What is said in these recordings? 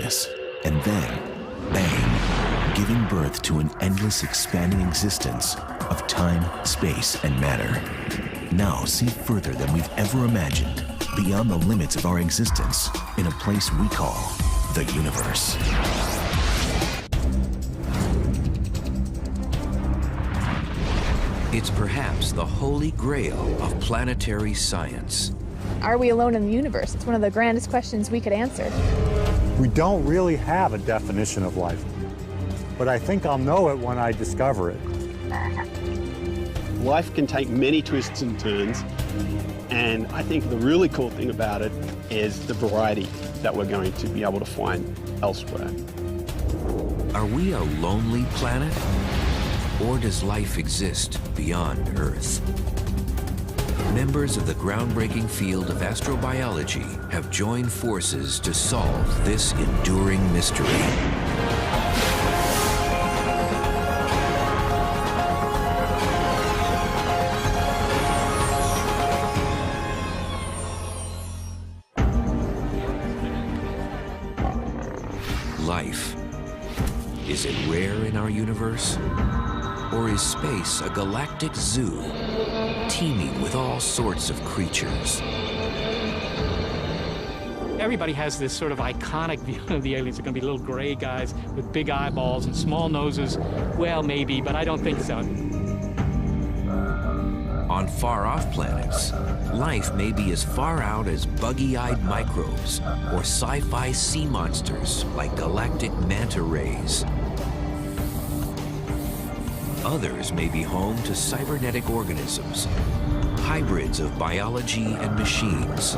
nothingness, and then, bang, giving birth to an endless expanding existence of time, space, and matter. Now see further than we've ever imagined, beyond the limits of our existence, in a place we call the universe. It's perhaps the holy grail of planetary science. Are we alone in the universe? It's one of the grandest questions we could answer. We don't really have a definition of life, but I think I'll know it when I discover it. Life can take many twists and turns, and I think the really cool thing about it is the variety that we're going to be able to find elsewhere. Are we a lonely planet? Or does life exist beyond Earth? Members of the groundbreaking field of astrobiology have joined forces to solve this enduring mystery. Life. Is it rare in our universe? Or is space a galactic zoo, teeming with all sorts of creatures? Everybody has this sort of iconic view of the aliens. They're going to be little gray guys with big eyeballs and small noses. Well, maybe, but I don't think so. On far-off planets, life may be as far out as buggy-eyed microbes or sci-fi sea monsters like galactic manta rays. Others may be home to cybernetic organisms, hybrids of biology and machines.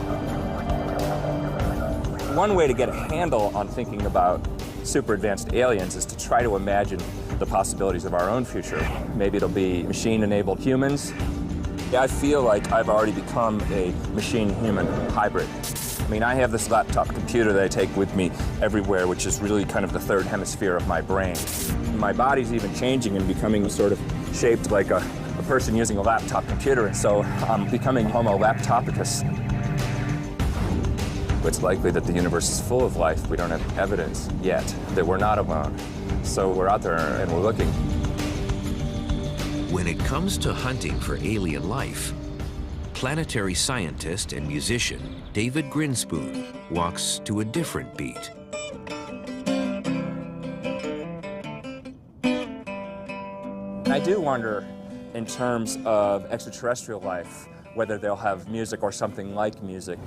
One way to get a handle on thinking about super advanced aliens is to try to imagine the possibilities of our own future. Maybe it'll be machine-enabled humans. I feel like I've already become a machine-human hybrid. I mean, I have this laptop computer that I take with me everywhere, which is really kind of the third hemisphere of my brain. My body's even changing and becoming sort of shaped like a person using a laptop computer, and so I'm becoming Homo laptopicus. It's likely that the universe is full of life. We don't have evidence yet that we're not alone. So we're out there and we're looking. When it comes to hunting for alien life, planetary scientist and musician David Grinspoon walks to a different beat. I do wonder, in terms of extraterrestrial life, whether they'll have music or something like music.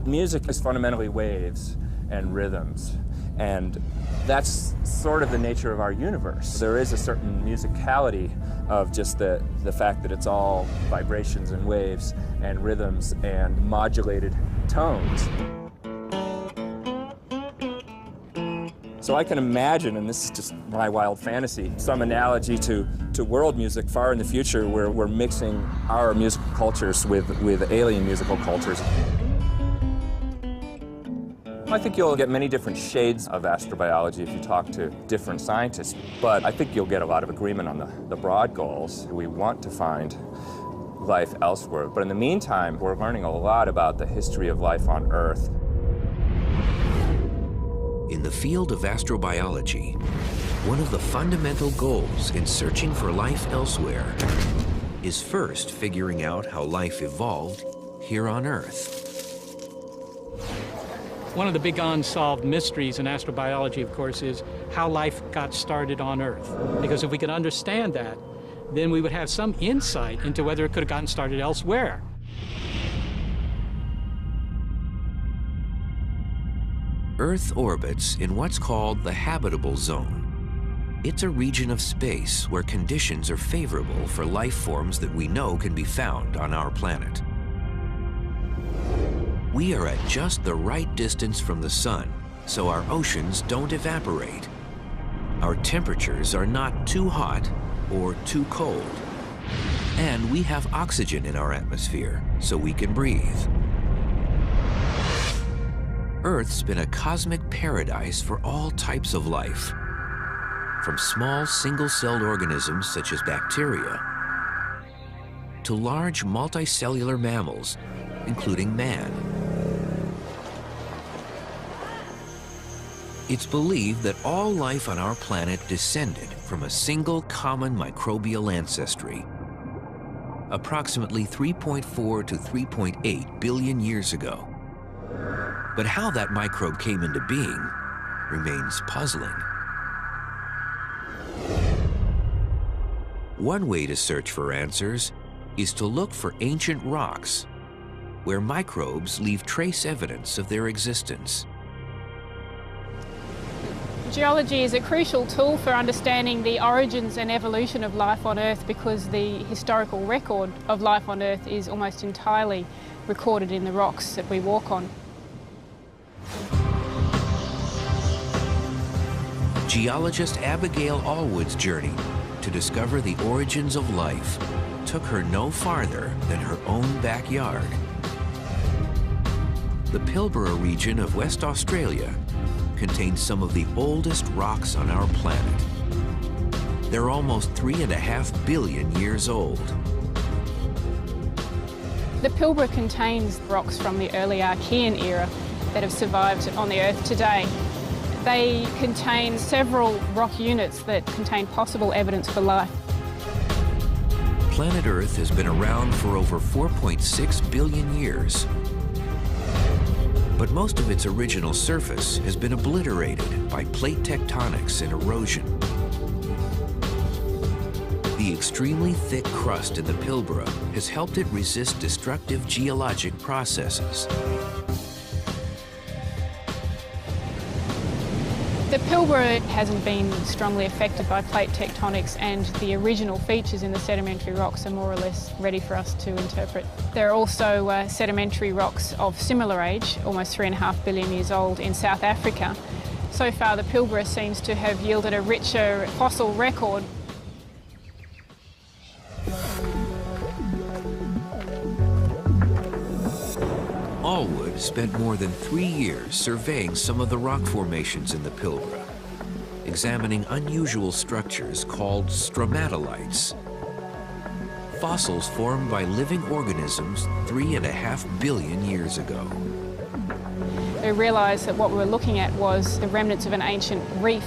Music is fundamentally waves and rhythms, and that's sort of the nature of our universe. There is a certain musicality of just the fact that it's all vibrations and waves and rhythms and modulated tones. So I can imagine, and this is just my wild fantasy, some analogy to world music far in the future where we're mixing our musical cultures with alien musical cultures. I think you'll get many different shades of astrobiology if you talk to different scientists, but I think you'll get a lot of agreement on the broad goals. We want to find life elsewhere, but in the meantime, we're learning a lot about the history of life on Earth. In the field of astrobiology, one of the fundamental goals in searching for life elsewhere is first figuring out how life evolved here on Earth. One of the big unsolved mysteries in astrobiology, of course, is how life got started on Earth. Because if we could understand that, then we would have some insight into whether it could have gotten started elsewhere. Earth orbits in what's called the habitable zone. It's a region of space where conditions are favorable for life forms that we know can be found on our planet. We are at just the right distance from the sun, so our oceans don't evaporate. Our temperatures are not too hot or too cold. And we have oxygen in our atmosphere, so we can breathe. Earth's been a cosmic paradise for all types of life, from small single-celled organisms such as bacteria to large multicellular mammals, including man. It's believed that all life on our planet descended from a single common microbial ancestry, approximately 3.4 to 3.8 billion years ago. But how that microbe came into being remains puzzling. One way to search for answers is to look for ancient rocks, where microbes leave trace evidence of their existence. Geology is a crucial tool for understanding the origins and evolution of life on Earth, because the historical record of life on Earth is almost entirely recorded in the rocks that we walk on. Geologist Abigail Allwood's journey to discover the origins of life took her no farther than her own backyard. The Pilbara region of West Australia contains some of the oldest rocks on our planet. They're almost 3.5 billion years old. The Pilbara contains rocks from the early Archean era that have survived on the Earth today. They contain several rock units that contain possible evidence for life. Planet Earth has been around for over 4.6 billion years. But most of its original surface has been obliterated by plate tectonics and erosion. The extremely thick crust in the Pilbara has helped it resist destructive geologic processes. The Pilbara hasn't been strongly affected by plate tectonics, and the original features in the sedimentary rocks are more or less ready for us to interpret. There are also sedimentary rocks of similar age, almost 3.5 billion years old, in South Africa. So far, the Pilbara seems to have yielded a richer fossil record. Allwood spent more than 3 years surveying some of the rock formations in the Pilbara, examining unusual structures called stromatolites, fossils formed by living organisms 3.5 billion years ago. We realised that what we were looking at was the remnants of an ancient reef,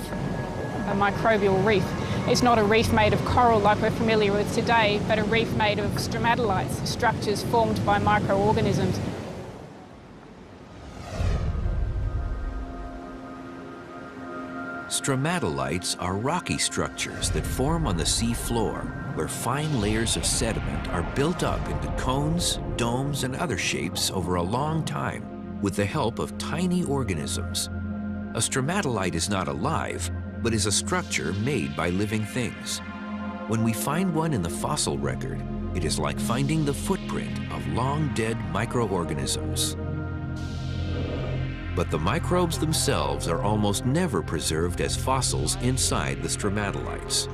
a microbial reef. It's not a reef made of coral like we're familiar with today, but a reef made of stromatolites, structures formed by microorganisms. Stromatolites are rocky structures that form on the sea floor, where fine layers of sediment are built up into cones, domes, and other shapes over a long time with the help of tiny organisms. A stromatolite is not alive, but is a structure made by living things. When we find one in the fossil record, it is like finding the footprint of long-dead microorganisms. But the microbes themselves are almost never preserved as fossils inside the stromatolites.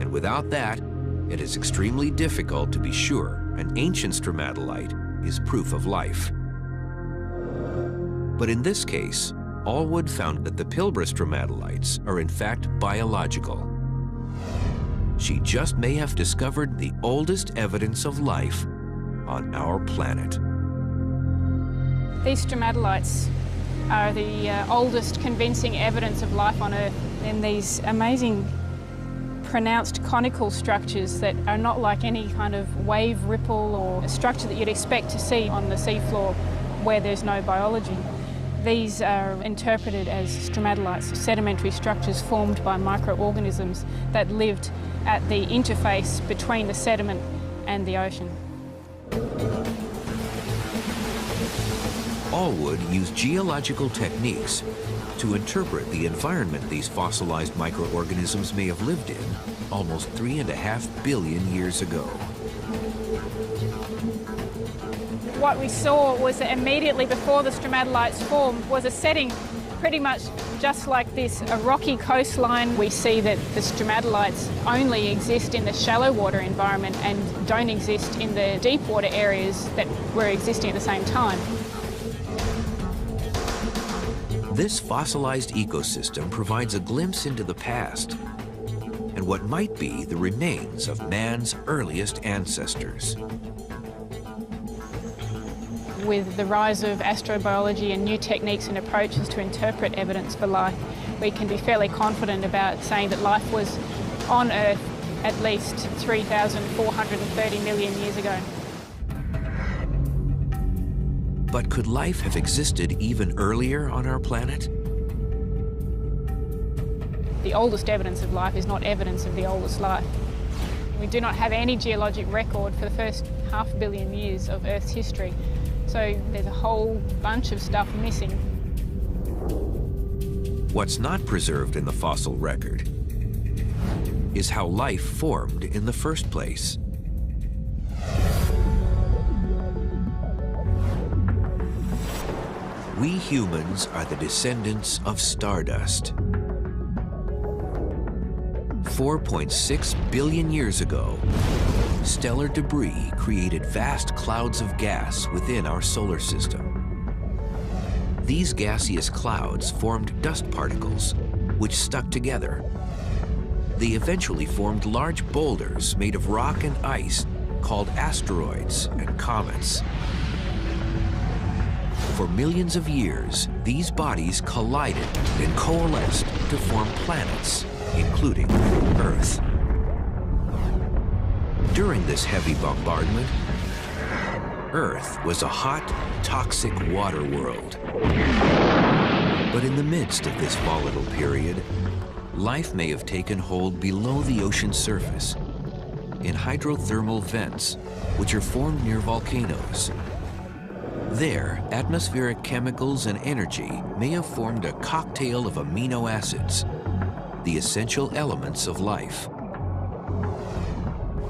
And without that, it is extremely difficult to be sure an ancient stromatolite is proof of life. But in this case, Allwood found that the Pilbara stromatolites are in fact biological. She just may have discovered the oldest evidence of life on our planet. These stromatolites are the oldest convincing evidence of life on Earth, in these amazing pronounced conical structures that are not like any kind of wave ripple or a structure that you'd expect to see on the seafloor where there's no biology. These are interpreted as stromatolites, sedimentary structures formed by microorganisms that lived at the interface between the sediment and the ocean. Allwood used geological techniques to interpret the environment these fossilized microorganisms may have lived in almost 3.5 billion years ago. What we saw was that immediately before the stromatolites formed was a setting pretty much just like this, a rocky coastline. We see that the stromatolites only exist in the shallow water environment and don't exist in the deep water areas that were existing at the same time. This fossilized ecosystem provides a glimpse into the past and what might be the remains of man's earliest ancestors. with the rise of astrobiology and new techniques and approaches to interpret evidence for life, we can be fairly confident about saying that life was on Earth at least 3,430 million years ago. But could life have existed even earlier on our planet? The oldest evidence of life is not evidence of the oldest life. We do not have any geologic record for the first 500 million years of Earth's history, so there's a whole bunch of stuff missing. What's not preserved in the fossil record is how life formed in the first place. We humans are the descendants of stardust. 4.6 billion years ago, stellar debris created vast clouds of gas within our solar system. These gaseous clouds formed dust particles, which stuck together. They eventually formed large boulders made of rock and ice called asteroids and comets. For millions of years, these bodies collided and coalesced to form planets, including Earth. During this heavy bombardment, Earth was a hot, toxic water world. But in the midst of this volatile period, life may have taken hold below the ocean surface, in hydrothermal vents, which are formed near volcanoes. There, atmospheric chemicals and energy may have formed a cocktail of amino acids, the essential elements of life.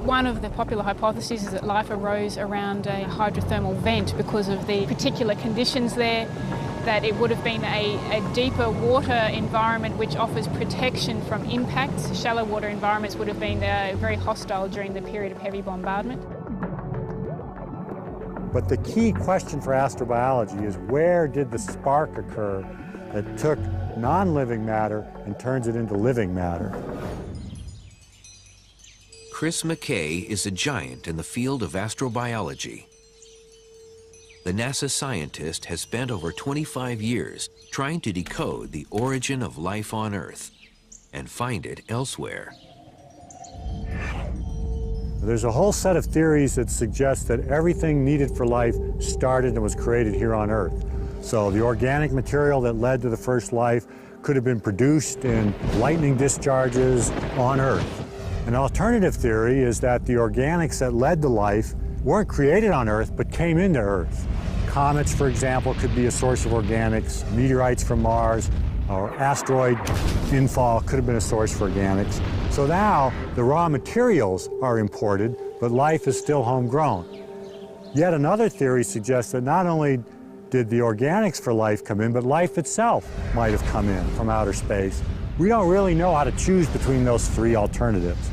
One of the popular hypotheses is that life arose around a hydrothermal vent because of the particular conditions there, that it would have been a deeper water environment which offers protection from impacts. Shallow water environments would have been very hostile during the period of heavy bombardment. But the key question for astrobiology is, where did the spark occur that took non-living matter and turns it into living matter? Chris McKay is a giant in the field of astrobiology. The NASA scientist has spent over 25 years trying to decode the origin of life on Earth and find it elsewhere. There's a whole set of theories that suggest that everything needed for life started and was created here on Earth. So the organic material that led to the first life could have been produced in lightning discharges on Earth. An alternative theory is that the organics that led to life weren't created on Earth, but came into Earth. Comets, for example, could be a source of organics. Meteorites from Mars or asteroid infall could have been a source for organics. So now the raw materials are imported, but life is still homegrown. Yet another theory suggests that not only did the organics for life come in, but life itself might have come in from outer space. We don't really know how to choose between those three alternatives.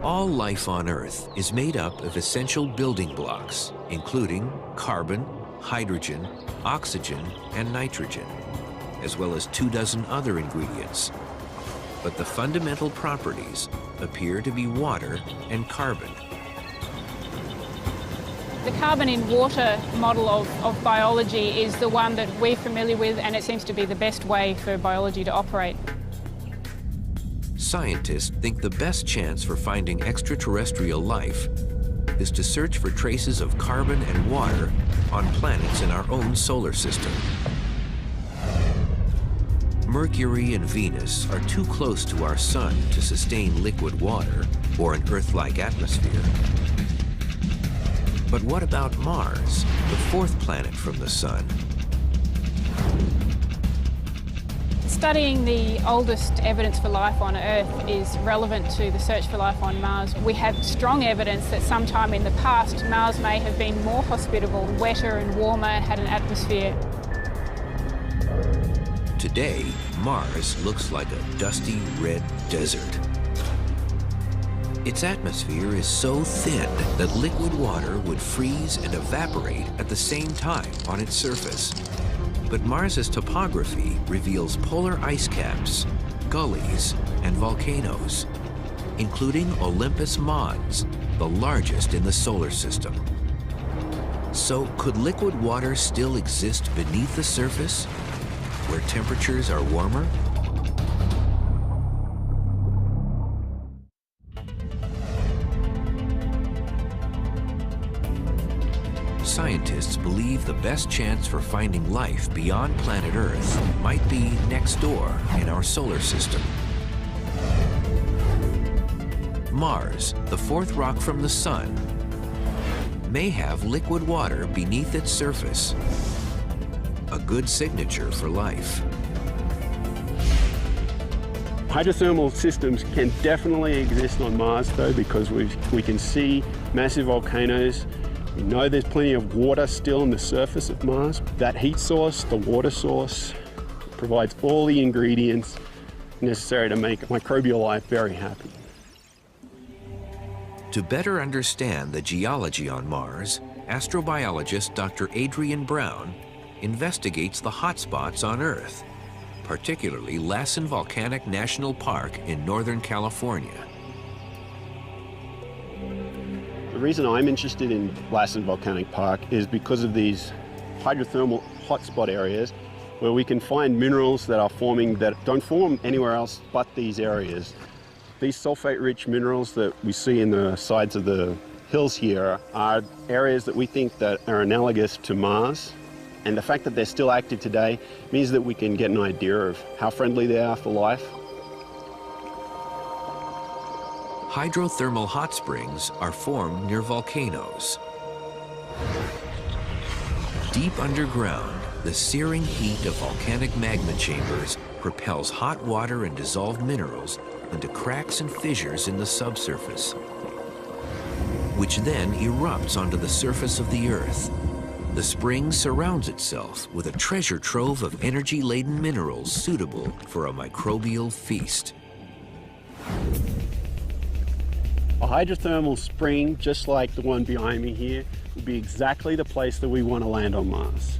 All life on Earth is made up of essential building blocks, including carbon, hydrogen, oxygen, and nitrogen, as well as 24 other ingredients. But the fundamental properties appear to be water and carbon. The carbon in water model of biology is the one that we're familiar with, and it seems to be the best way for biology to operate. Scientists think the best chance for finding extraterrestrial life is to search for traces of carbon and water on planets in our own solar system. Mercury and Venus are too close to our Sun to sustain liquid water or an Earth-like atmosphere. But what about Mars, the fourth planet from the Sun? Studying the oldest evidence for life on Earth is relevant to the search for life on Mars. We have strong evidence that sometime in the past, Mars may have been more hospitable, wetter and warmer, and had an atmosphere. Today, Mars looks like a dusty red desert. Its atmosphere is so thin that liquid water would freeze and evaporate at the same time on its surface. But Mars's topography reveals polar ice caps, gullies, and volcanoes, including Olympus Mons, the largest in the solar system. So could liquid water still exist beneath the surface, where temperatures are warmer? Scientists believe the best chance for finding life beyond planet Earth might be next door in our solar system. Mars, the fourth rock from the Sun, may have liquid water beneath its surface, a good signature for life. Hydrothermal systems can definitely exist on Mars though, because we can see massive volcanoes. We know there's plenty of water still on the surface of Mars. That heat source, the water source, provides all the ingredients necessary to make microbial life very happy. To better understand the geology on Mars, astrobiologist Dr. Adrian Brown investigates the hotspots on Earth, particularly Lassen Volcanic National Park in Northern California. The reason I'm interested in Lassen Volcanic Park is because of these hydrothermal hotspot areas where we can find minerals that are forming that don't form anywhere else but these areas. These sulfate-rich minerals that we see in the sides of the hills here are areas that we think that are analogous to Mars. And the fact that they're still active today means that we can get an idea of how friendly they are for life. Hydrothermal hot springs are formed near volcanoes. Deep underground, the searing heat of volcanic magma chambers propels hot water and dissolved minerals into cracks and fissures in the subsurface, which then erupts onto the surface of the Earth. The spring surrounds itself with a treasure trove of energy-laden minerals suitable for a microbial feast. A hydrothermal spring, just like the one behind me here, would be exactly the place that we want to land on Mars.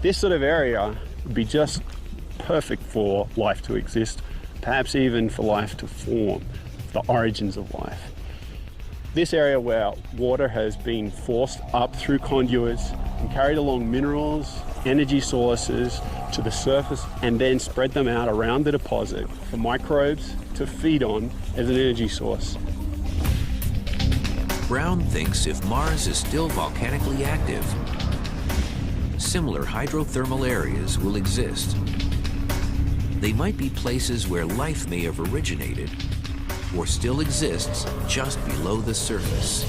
This sort of area would be just perfect for life to exist, perhaps even for life to form, the origins of life. This area where water has been forced up through conduits and carried along minerals, energy sources to the surface and then spread them out around the deposit for microbes to feed on as an energy source. Brown thinks if Mars is still volcanically active, similar hydrothermal areas will exist. They might be places where life may have originated or still exists just below the surface.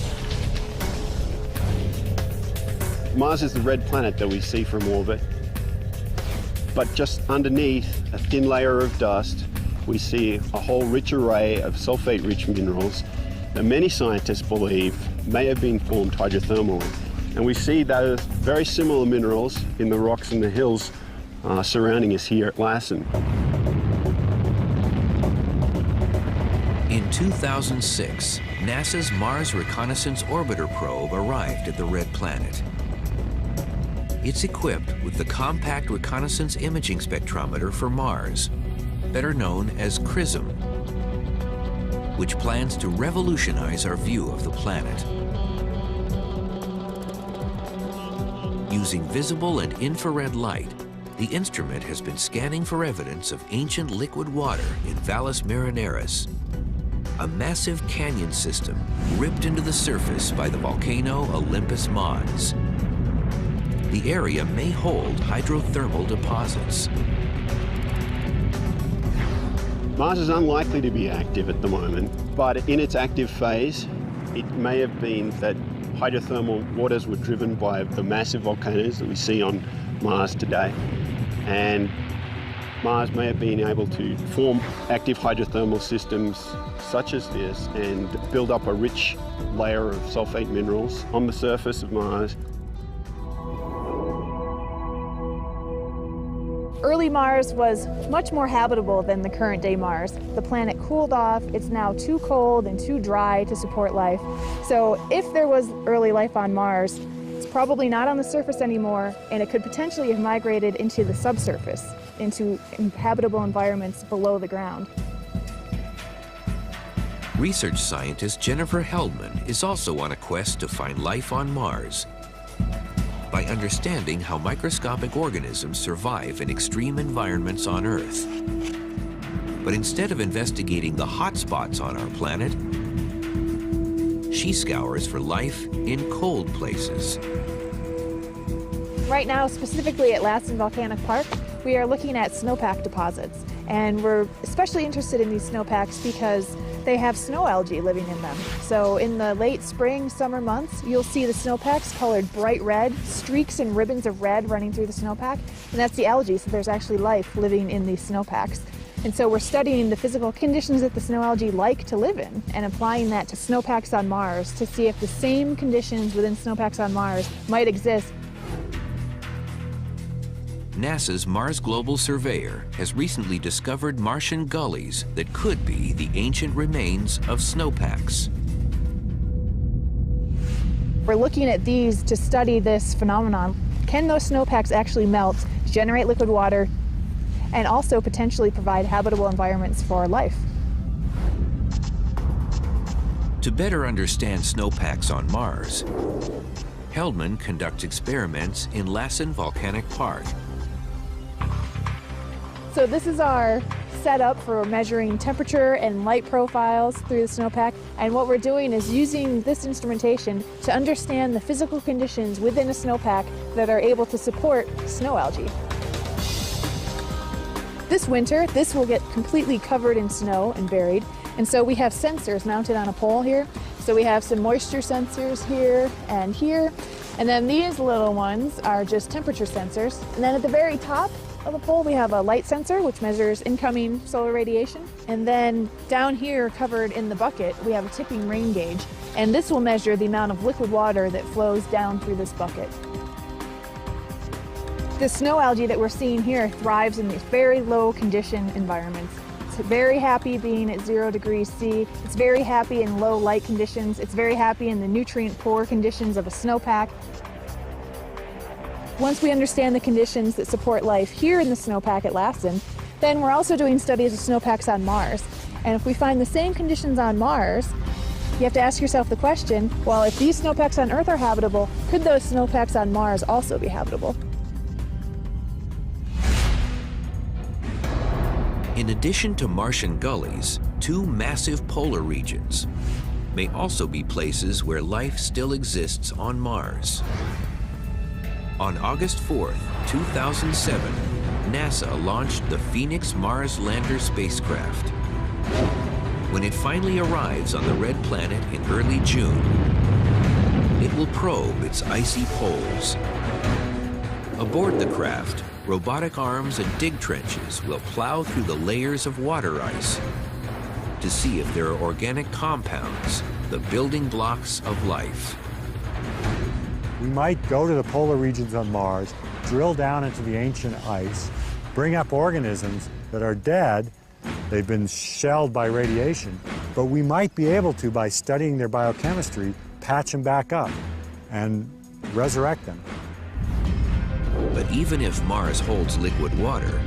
Mars is the red planet that we see from orbit, but just underneath a thin layer of dust, we see a whole rich array of sulfate-rich minerals that many scientists believe may have been formed hydrothermally. And we see those very similar minerals in the rocks and the hills surrounding us here at Lassen. In 2006, NASA's Mars Reconnaissance Orbiter probe arrived at the red planet. It's equipped with the Compact Reconnaissance Imaging Spectrometer for Mars, better known as CRISM, which plans to revolutionize our view of the planet. Using visible and infrared light, the instrument has been scanning for evidence of ancient liquid water in Valles Marineris, a massive canyon system ripped into the surface by the volcano Olympus Mons. The area may hold hydrothermal deposits. Mars is unlikely to be active at the moment, but in its active phase, it may have been that hydrothermal waters were driven by the massive volcanoes that we see on Mars today. And Mars may have been able to form active hydrothermal systems such as this and build up a rich layer of sulfate minerals on the surface of Mars. Early Mars was much more habitable than the current day Mars. The planet cooled off. It's now too cold and too dry to support life. So if there was early life on Mars, it's probably not on the surface anymore, and it could potentially have migrated into the subsurface, into habitable environments below the ground. Research scientist Jennifer Heldman is also on a quest to find life on Mars. by understanding how microscopic organisms survive in extreme environments on Earth. But instead of investigating the hot spots on our planet, she scours for life in cold places. Right now, specifically at Lassen Volcanic Park, we are looking at snowpack deposits. And we're especially interested in these snowpacks because they have snow algae living in them. So in the late spring, summer months, you'll see the snowpacks colored bright red, streaks and ribbons of red running through the snowpack. And that's the algae, so there's actually life living in these snowpacks. And so we're studying the physical conditions that the snow algae like to live in and applying that to snowpacks on Mars to see if the same conditions within snowpacks on Mars might exist. NASA's Mars Global Surveyor has recently discovered Martian gullies that could be the ancient remains of snowpacks. We're looking at these to study this phenomenon. Can those snowpacks actually melt, generate liquid water, and also potentially provide habitable environments for life? To better understand snowpacks on Mars, Heldman conducts experiments in Lassen Volcanic Park. So this is our setup for measuring temperature and light profiles through the snowpack. And what we're doing is using this instrumentation to understand the physical conditions within a snowpack that are able to support snow algae. This winter, this will get completely covered in snow and buried. And so we have sensors mounted on a pole here. So we have some moisture sensors here and here. And then these little ones are just temperature sensors. And then at the very top of the pole, we have a light sensor, which measures incoming solar radiation. And then down here, covered in the bucket, we have a tipping rain gauge. And this will measure the amount of liquid water that flows down through this bucket. The snow algae that we're seeing here thrives in these very low condition environments. It's very happy being at 0 degrees C. It's very happy in low light conditions. It's very happy in the nutrient poor conditions of a snowpack. Once we understand the conditions that support life here in the snowpack at Lassen, then we're also doing studies of snowpacks on Mars. And if we find the same conditions on Mars, you have to ask yourself the question, well, if these snowpacks on Earth are habitable, could those snowpacks on Mars also be habitable? In addition to Martian gullies, two massive polar regions may also be places where life still exists on Mars. On August 4th, 2007, NASA launched the Phoenix Mars Lander spacecraft. When it finally arrives on the red planet in early June, it will probe its icy poles. Aboard the craft, robotic arms and dig trenches will plow through the layers of water ice to see if there are organic compounds, the building blocks of life. We might go to the polar regions on Mars, drill down into the ancient ice, bring up organisms that are dead. They've been shelled by radiation, but we might be able to, by studying their biochemistry, patch them back up and resurrect them. But even if Mars holds liquid water,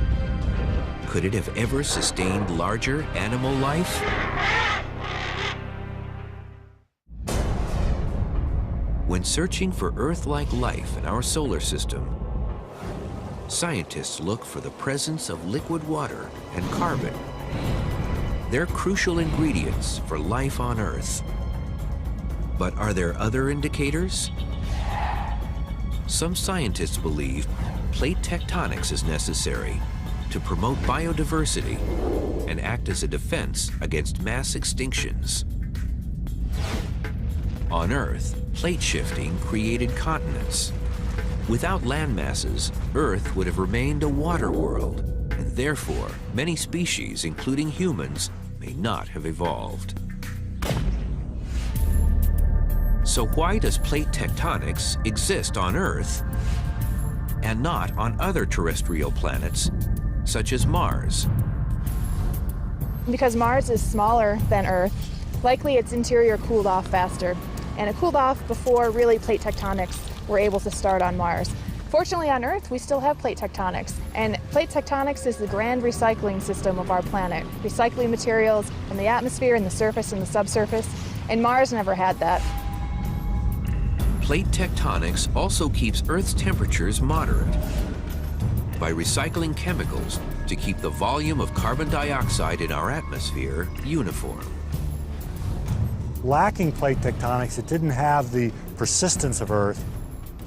could it have ever sustained larger animal life? When searching for Earth-like life in our solar system, scientists look for the presence of liquid water and carbon. They're crucial ingredients for life on Earth. But are there other indicators? Some scientists believe plate tectonics is necessary to promote biodiversity and act as a defense against mass extinctions. On Earth, plate shifting created continents. Without land masses, Earth would have remained a water world, and therefore, many species, including humans, may not have evolved. So why does plate tectonics exist on Earth and not on other terrestrial planets, such as Mars? Because Mars is smaller than Earth, likely its interior cooled off faster. And it cooled off before really plate tectonics were able to start on Mars. Fortunately, on Earth, we still have plate tectonics. And plate tectonics is the grand recycling system of our planet, recycling materials in the atmosphere, in the surface, and the subsurface. And Mars never had that. plate tectonics also keeps Earth's temperatures moderate by recycling chemicals to keep the volume of carbon dioxide in our atmosphere uniform. Lacking plate tectonics, it didn't have the persistence of Earth.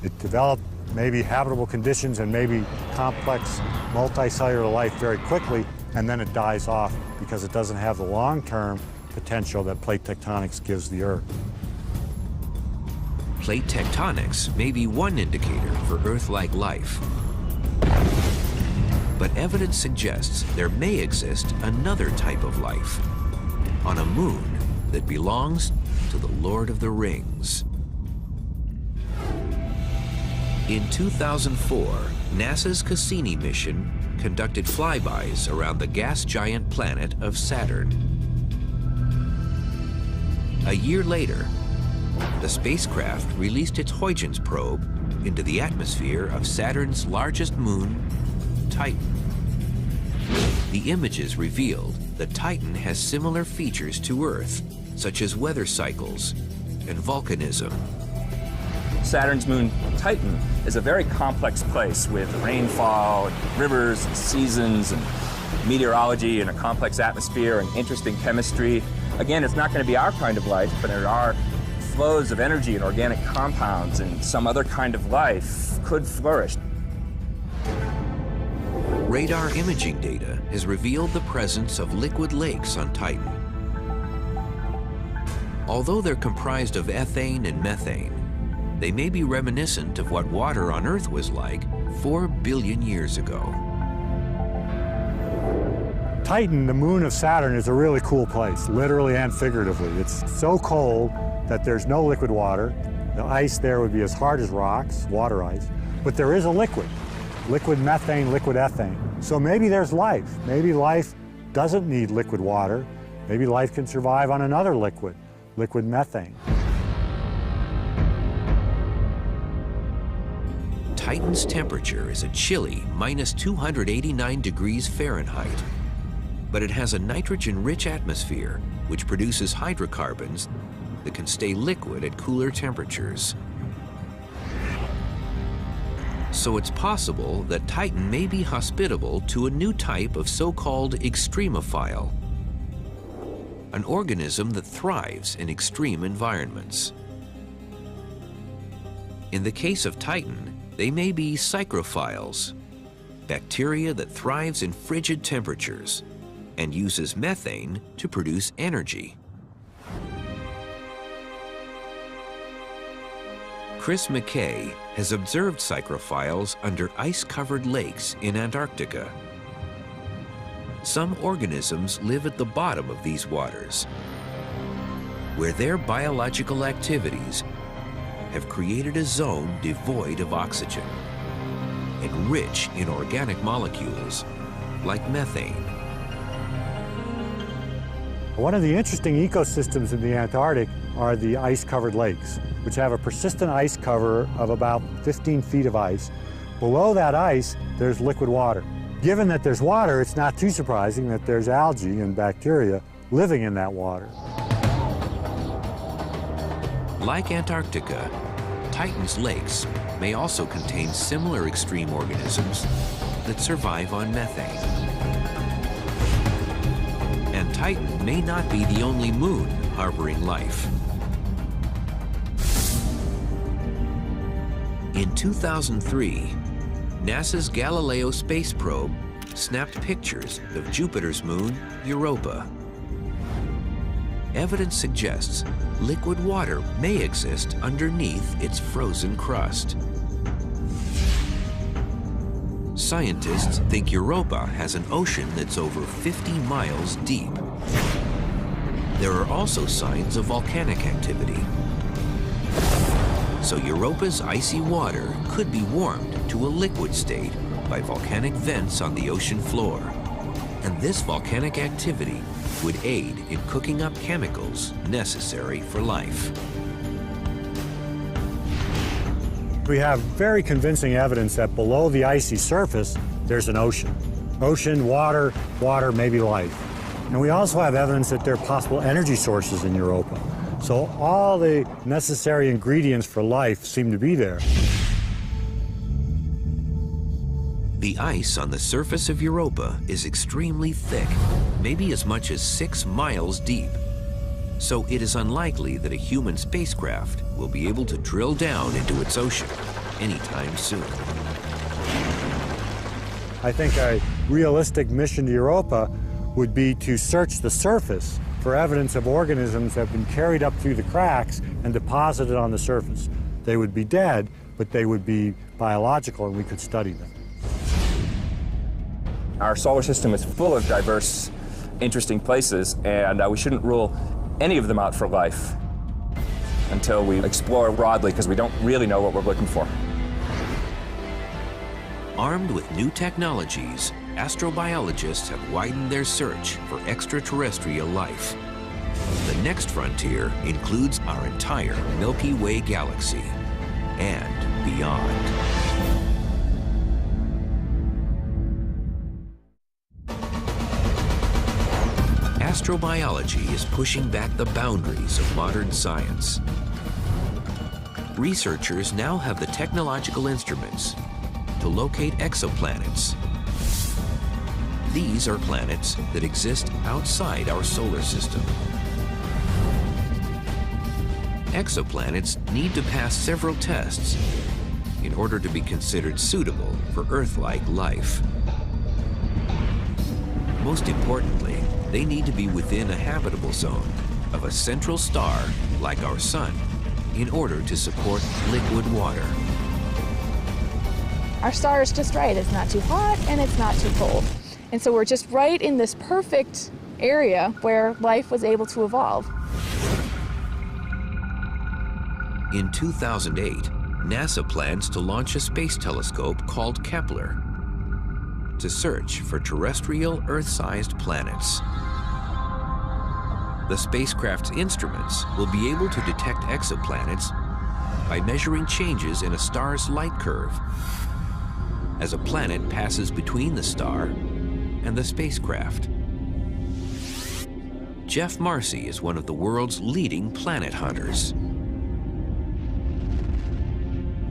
It developed maybe habitable conditions and maybe complex multicellular life very quickly, and then it dies off because it doesn't have the long-term potential that plate tectonics gives the Earth. Plate tectonics may be one indicator for Earth-like life. But evidence suggests there may exist another type of life on a moon that belongs to the Lord of the Rings. In 2004, NASA's Cassini mission conducted flybys around the gas giant planet of Saturn. A year later, the spacecraft released its Huygens probe into the atmosphere of Saturn's largest moon, Titan. The images revealed that Titan has similar features to Earth, such as weather cycles and volcanism. Saturn's moon, Titan, is a very complex place with rainfall, rivers, and seasons, and meteorology, and a complex atmosphere, and interesting chemistry. Again, it's not going to be our kind of life, but there are flows of energy and organic compounds, and some other kind of life could flourish. Radar imaging data has revealed the presence of liquid lakes on Titan. Although they're comprised of ethane and methane, they may be reminiscent of what water on Earth was like 4 billion years ago. Titan, the moon of Saturn, is a really cool place, literally and figuratively. It's so cold that there's no liquid water. The ice there would be as hard as rocks, water ice, but there is a liquid methane, liquid ethane. So maybe there's life. Maybe life doesn't need liquid water. Maybe life can survive on another liquid methane. Titan's temperature is a chilly -289 degrees Fahrenheit, but it has a nitrogen-rich atmosphere which produces hydrocarbons that can stay liquid at cooler temperatures. So it's possible that Titan may be hospitable to a new type of so-called extremophile, an organism that thrives in extreme environments. In the case of Titan, they may be psychrophiles, bacteria that thrives in frigid temperatures and uses methane to produce energy. Chris McKay has observed psychrophiles under ice-covered lakes in Antarctica. Some organisms live at the bottom of these waters, where their biological activities have created a zone devoid of oxygen and rich in organic molecules like methane. One of the interesting ecosystems in the Antarctic are the ice-covered lakes, which have a persistent ice cover of about 15 feet of ice. Below that ice, there's liquid water. Given that there's water, it's not too surprising that there's algae and bacteria living in that water. Like Antarctica, Titan's lakes may also contain similar extreme organisms that survive on methane. And Titan may not be the only moon harboring life. In 2003, NASA's Galileo space probe snapped pictures of Jupiter's moon, Europa. Evidence suggests liquid water may exist underneath its frozen crust. Scientists think Europa has an ocean that's over 50 miles deep. There are also signs of volcanic activity. So Europa's icy water could be warmed to a liquid state by volcanic vents on the ocean floor. And this volcanic activity would aid in cooking up chemicals necessary for life. We have very convincing evidence that below the icy surface, there's an ocean. Ocean, water, maybe life. And we also have evidence that there are possible energy sources in Europa. So all the necessary ingredients for life seem to be there. The ice on the surface of Europa is extremely thick, maybe as much as 6 miles deep. So it is unlikely that a human spacecraft will be able to drill down into its ocean anytime soon. I think a realistic mission to Europa would be to search the surface for evidence of organisms that have been carried up through the cracks and deposited on the surface. They would be dead, but they would be biological and we could study them. Our solar system is full of diverse, interesting places, and we shouldn't rule any of them out for life until we explore broadly, because we don't really know what we're looking for. Armed with new technologies, astrobiologists have widened their search for extraterrestrial life. The next frontier includes our entire Milky Way galaxy and beyond. Astrobiology is pushing back the boundaries of modern science. Researchers now have the technological instruments to locate exoplanets. These are planets that exist outside our solar system. Exoplanets need to pass several tests in order to be considered suitable for Earth-like life. Most importantly, they need to be within a habitable zone of a central star like our Sun in order to support liquid water. Our star is just right. It's not too hot and it's not too cold. And so we're just right in this perfect area where life was able to evolve. In 2008, NASA plans to launch a space telescope called Kepler to search for terrestrial Earth-sized planets. The spacecraft's instruments will be able to detect exoplanets by measuring changes in a star's light curve as a planet passes between the star and the spacecraft. Jeff Marcy is one of the world's leading planet hunters.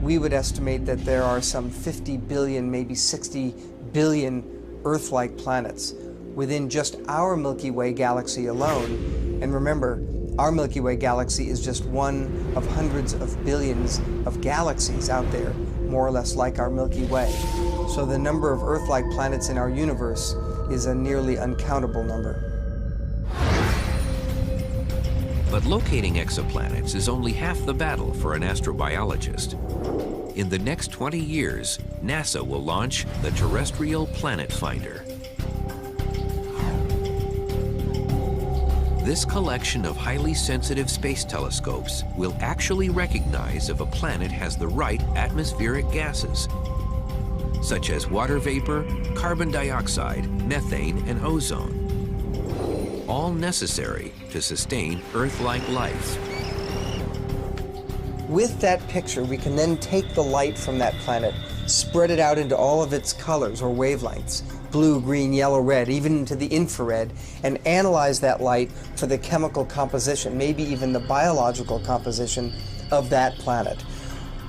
We would estimate that there are some 50 billion, maybe 60 billion Earth-like planets within just our Milky Way galaxy alone. And remember, our Milky Way galaxy is just one of hundreds of billions of galaxies out there, more or less like our Milky Way. So the number of Earth-like planets in our universe is a nearly uncountable number. But locating exoplanets is only half the battle for an astrobiologist. In the next 20 years, NASA will launch the Terrestrial Planet Finder. This collection of highly sensitive space telescopes will actually recognize if a planet has the right atmospheric gases, such as water vapor, carbon dioxide, methane, and ozone, all necessary to sustain Earth-like life. With that picture, we can then take the light from that planet, spread it out into all of its colors or wavelengths, blue, green, yellow, red, even into the infrared, and analyze that light for the chemical composition, maybe even the biological composition of that planet.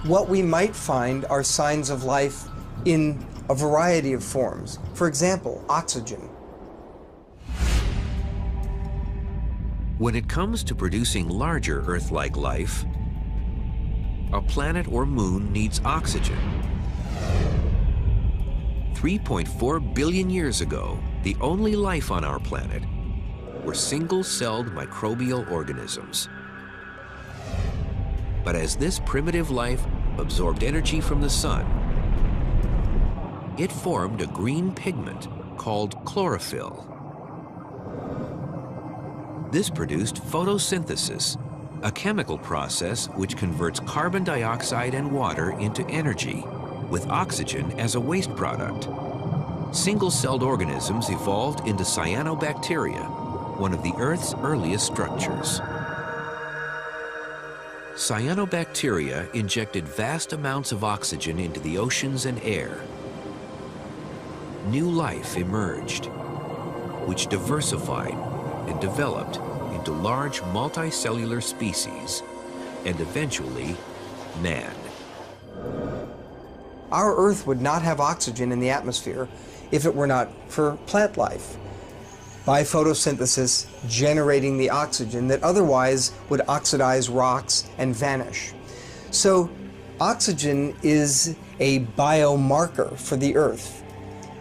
What we might find are signs of life in a variety of forms. For example, oxygen. When it comes to producing larger Earth-like life, a planet or moon needs oxygen. 3.4 billion years ago, the only life on our planet were single-celled microbial organisms. But as this primitive life absorbed energy from the sun, it formed a green pigment called chlorophyll. This produced photosynthesis, a chemical process which converts carbon dioxide and water into energy, with oxygen as a waste product. Single-celled organisms evolved into cyanobacteria, one of the Earth's earliest structures. Cyanobacteria injected vast amounts of oxygen into the oceans and air. New life emerged, which diversified and developed into large multicellular species, and eventually, man. Our Earth would not have oxygen in the atmosphere if it were not for plant life. By photosynthesis, generating the oxygen that otherwise would oxidize rocks and vanish. So, oxygen is a biomarker for the Earth.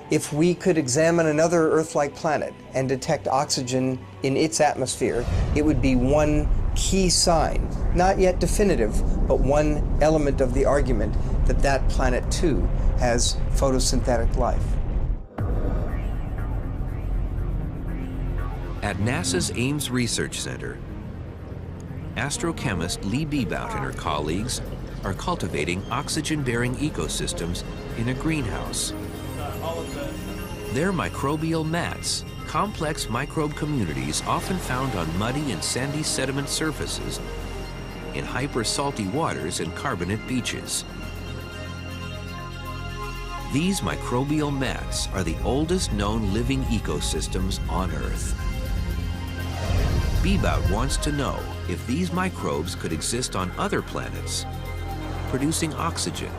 If we could examine another Earth-like planet and detect oxygen in its atmosphere, it would be one key sign, not yet definitive, but one element of the argument that that planet too has photosynthetic life. At NASA's Ames Research Center, astrochemist Lee Bebout and her colleagues are cultivating oxygen-bearing ecosystems in a greenhouse. They're microbial mats, complex microbe communities often found on muddy and sandy sediment surfaces, in hyper-salty waters and carbonate beaches. These microbial mats are the oldest known living ecosystems on Earth. Bebout wants to know if these microbes could exist on other planets, producing oxygen,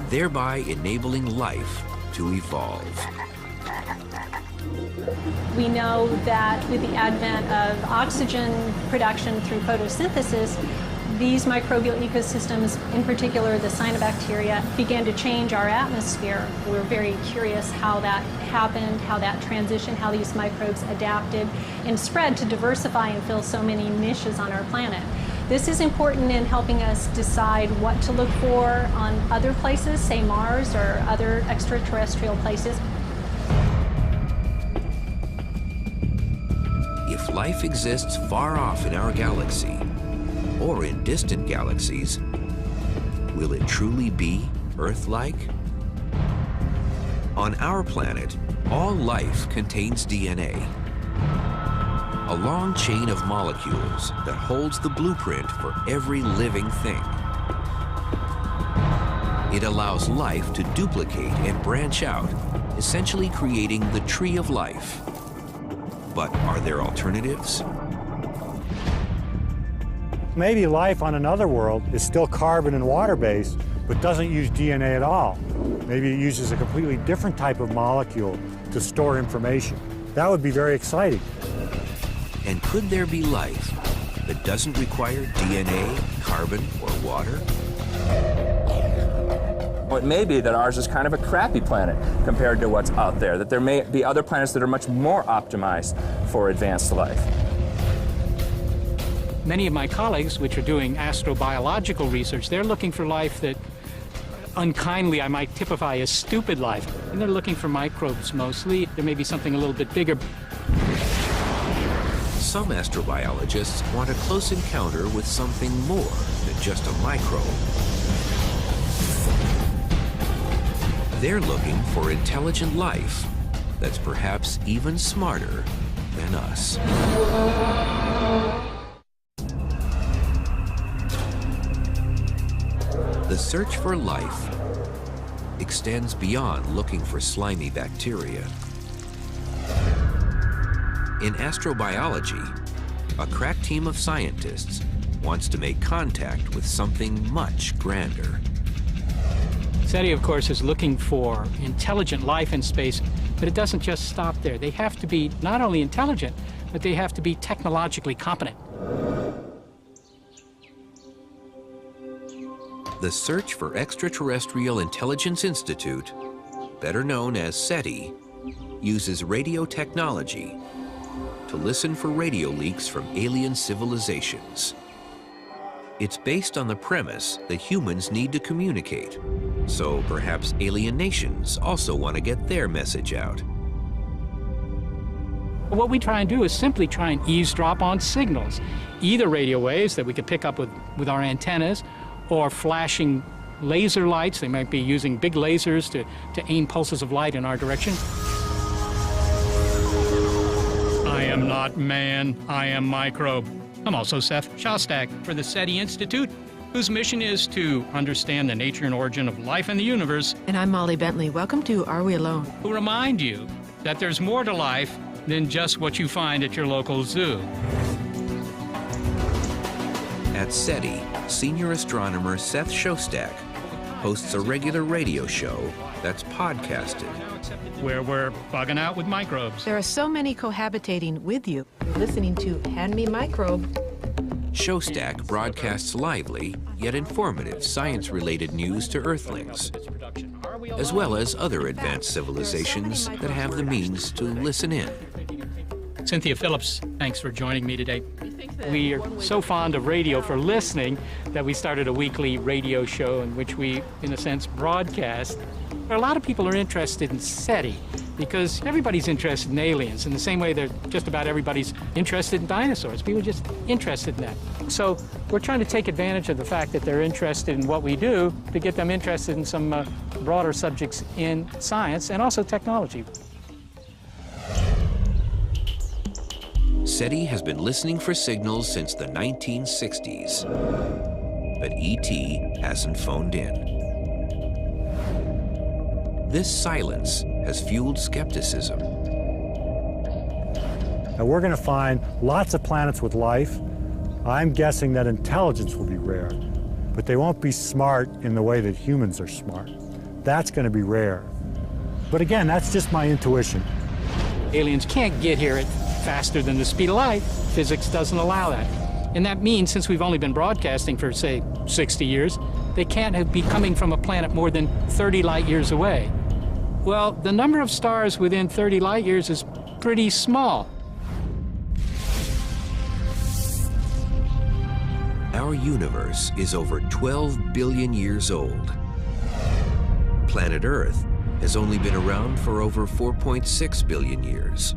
thereby enabling life to evolve. We know that with the advent of oxygen production through photosynthesis, these microbial ecosystems, in particular the cyanobacteria, began to change our atmosphere. We're very curious how that happened, how that transitioned, how these microbes adapted and spread to diversify and fill so many niches on our planet. This is important in helping us decide what to look for on other places, say Mars or other extraterrestrial places. If life exists far off in our galaxy, or in distant galaxies, will it truly be Earth-like? On our planet, all life contains DNA, a long chain of molecules that holds the blueprint for every living thing. It allows life to duplicate and branch out, essentially creating the tree of life. But are there alternatives? Maybe life on another world is still carbon and water-based, but doesn't use DNA at all. Maybe it uses a completely different type of molecule to store information. That would be very exciting. And could there be life that doesn't require DNA, carbon, or water? Well, it may be that ours is kind of a crappy planet compared to what's out there, that there may be other planets that are much more optimized for advanced life. Many of my colleagues, which are doing astrobiological research, they're looking for life that unkindly I might typify as stupid life. And they're looking for microbes mostly. There may be something a little bit bigger. Some astrobiologists want a close encounter with something more than just a microbe. They're looking for intelligent life that's perhaps even smarter than us. The search for life extends beyond looking for slimy bacteria. In astrobiology, a crack team of scientists wants to make contact with something much grander. SETI, of course, is looking for intelligent life in space, but it doesn't just stop there. They have to be not only intelligent, but they have to be technologically competent. The Search for Extraterrestrial Intelligence Institute, better known as SETI, uses radio technology to listen for radio leaks from alien civilizations. It's based on the premise that humans need to communicate, so perhaps alien nations also want to get their message out. What we try and do is simply try and eavesdrop on signals, either radio waves that we could pick up with our antennas, or flashing laser lights. They might be using big lasers to aim pulses of light in our direction. I am not man, I am microbe. I'm also Seth Shostak for the SETI Institute, whose mission is to understand the nature and origin of life in the universe. And I'm Molly Bentley. Welcome to Are We Alone? Who remind you that there's more to life than just what you find at your local zoo. At SETI, senior astronomer Seth Shostak hosts a regular radio show that's podcasted. Where we're bugging out with microbes. There are so many cohabitating with you. You're listening to Hand Me Microbe. Shostak broadcasts lively, yet informative science-related news to Earthlings, as well as other advanced civilizations that have the means to listen in. Cynthia Phillips, thanks for joining me today. We are so fond of radio for listening that we started a weekly radio show in which we, in a sense, broadcast. A lot of people are interested in SETI because everybody's interested in aliens in the same way that just about everybody's interested in dinosaurs. People are just interested in that. So we're trying to take advantage of the fact that they're interested in what we do to get them interested in some broader subjects in science and also technology. SETI has been listening for signals since the 1960s, but ET hasn't phoned in. This silence has fueled skepticism. Now we're going to find lots of planets with life. I'm guessing that intelligence will be rare, but they won't be smart in the way that humans are smart. That's going to be rare. But again, that's just my intuition. Aliens can't get here at faster than the speed of light. Physics doesn't allow that. And that means since we've only been broadcasting for, say, 60 years, they can't be coming from a planet more than 30 light years away. Well, the number of stars within 30 light years is pretty small. Our universe is over 12 billion years old. Planet Earth has only been around for over 4.6 billion years.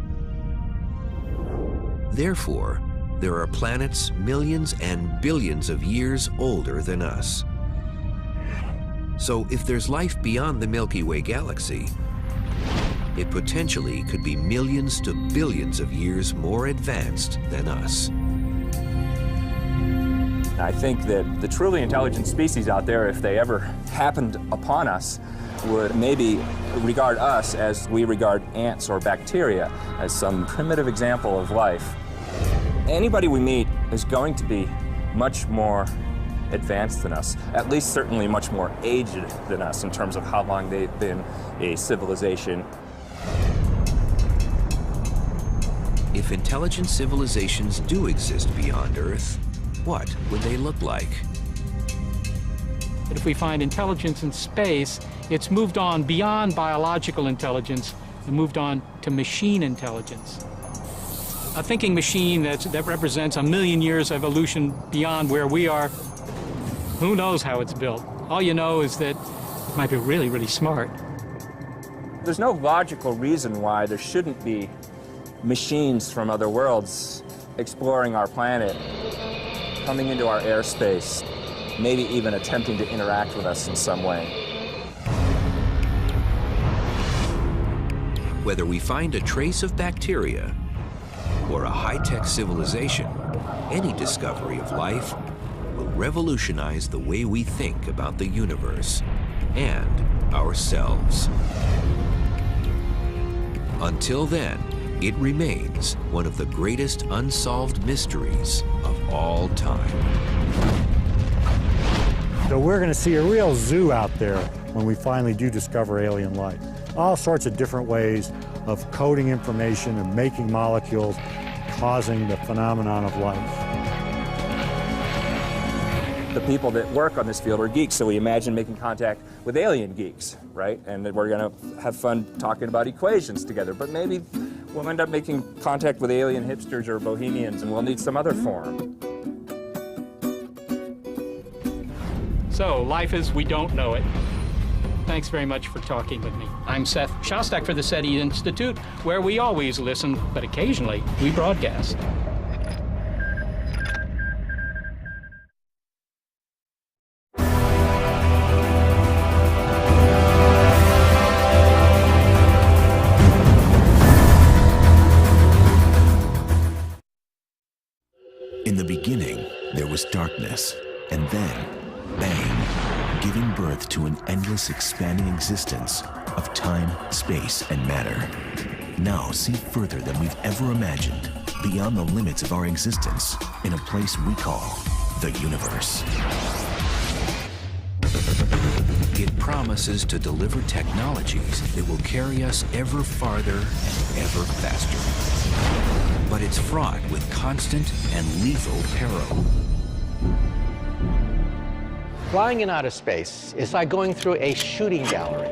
Therefore, there are planets millions and billions of years older than us. So if there's life beyond the Milky Way galaxy, it potentially could be millions to billions of years more advanced than us. I think that the truly intelligent species out there, if they ever happened upon us, would maybe regard us as we regard ants or bacteria, as some primitive example of life. Anybody we meet is going to be much more advanced than us, at least certainly much more aged than us in terms of how long they've been a civilization. If intelligent civilizations do exist beyond Earth, what would they look like? But if we find intelligence in space, it's moved on beyond biological intelligence and moved on to machine intelligence. A thinking machine that represents a million years of evolution beyond where we are. Who knows how it's built? All you know is that it might be really, really smart. There's no logical reason why there shouldn't be machines from other worlds exploring our planet, coming into our airspace, maybe even attempting to interact with us in some way. Whether we find a trace of bacteria or a high-tech civilization, any discovery of life will revolutionize the way we think about the universe and ourselves. Until then, it remains one of the greatest unsolved mysteries of all time. So we're going to see a real zoo out there when we finally do discover alien life. All sorts of different ways of coding information and making molecules, causing the phenomenon of life. The people that work on this field are geeks, so we imagine making contact with alien geeks, right? And we're going to have fun talking about equations together, but maybe we'll end up making contact with alien hipsters or bohemians, and we'll need some other form. So, life as we don't know it. Thanks very much for talking with me. I'm Seth Shostak for the SETI Institute, where we always listen, but occasionally we broadcast. In the beginning, there was darkness, and then, bang, giving birth to an endless expanding existence of time, space, and matter. Now see further than we've ever imagined, beyond the limits of our existence, in a place we call the universe. It promises to deliver technologies that will carry us ever farther and ever faster. But it's fraught with constant and lethal peril. Flying in outer space is like going through a shooting gallery.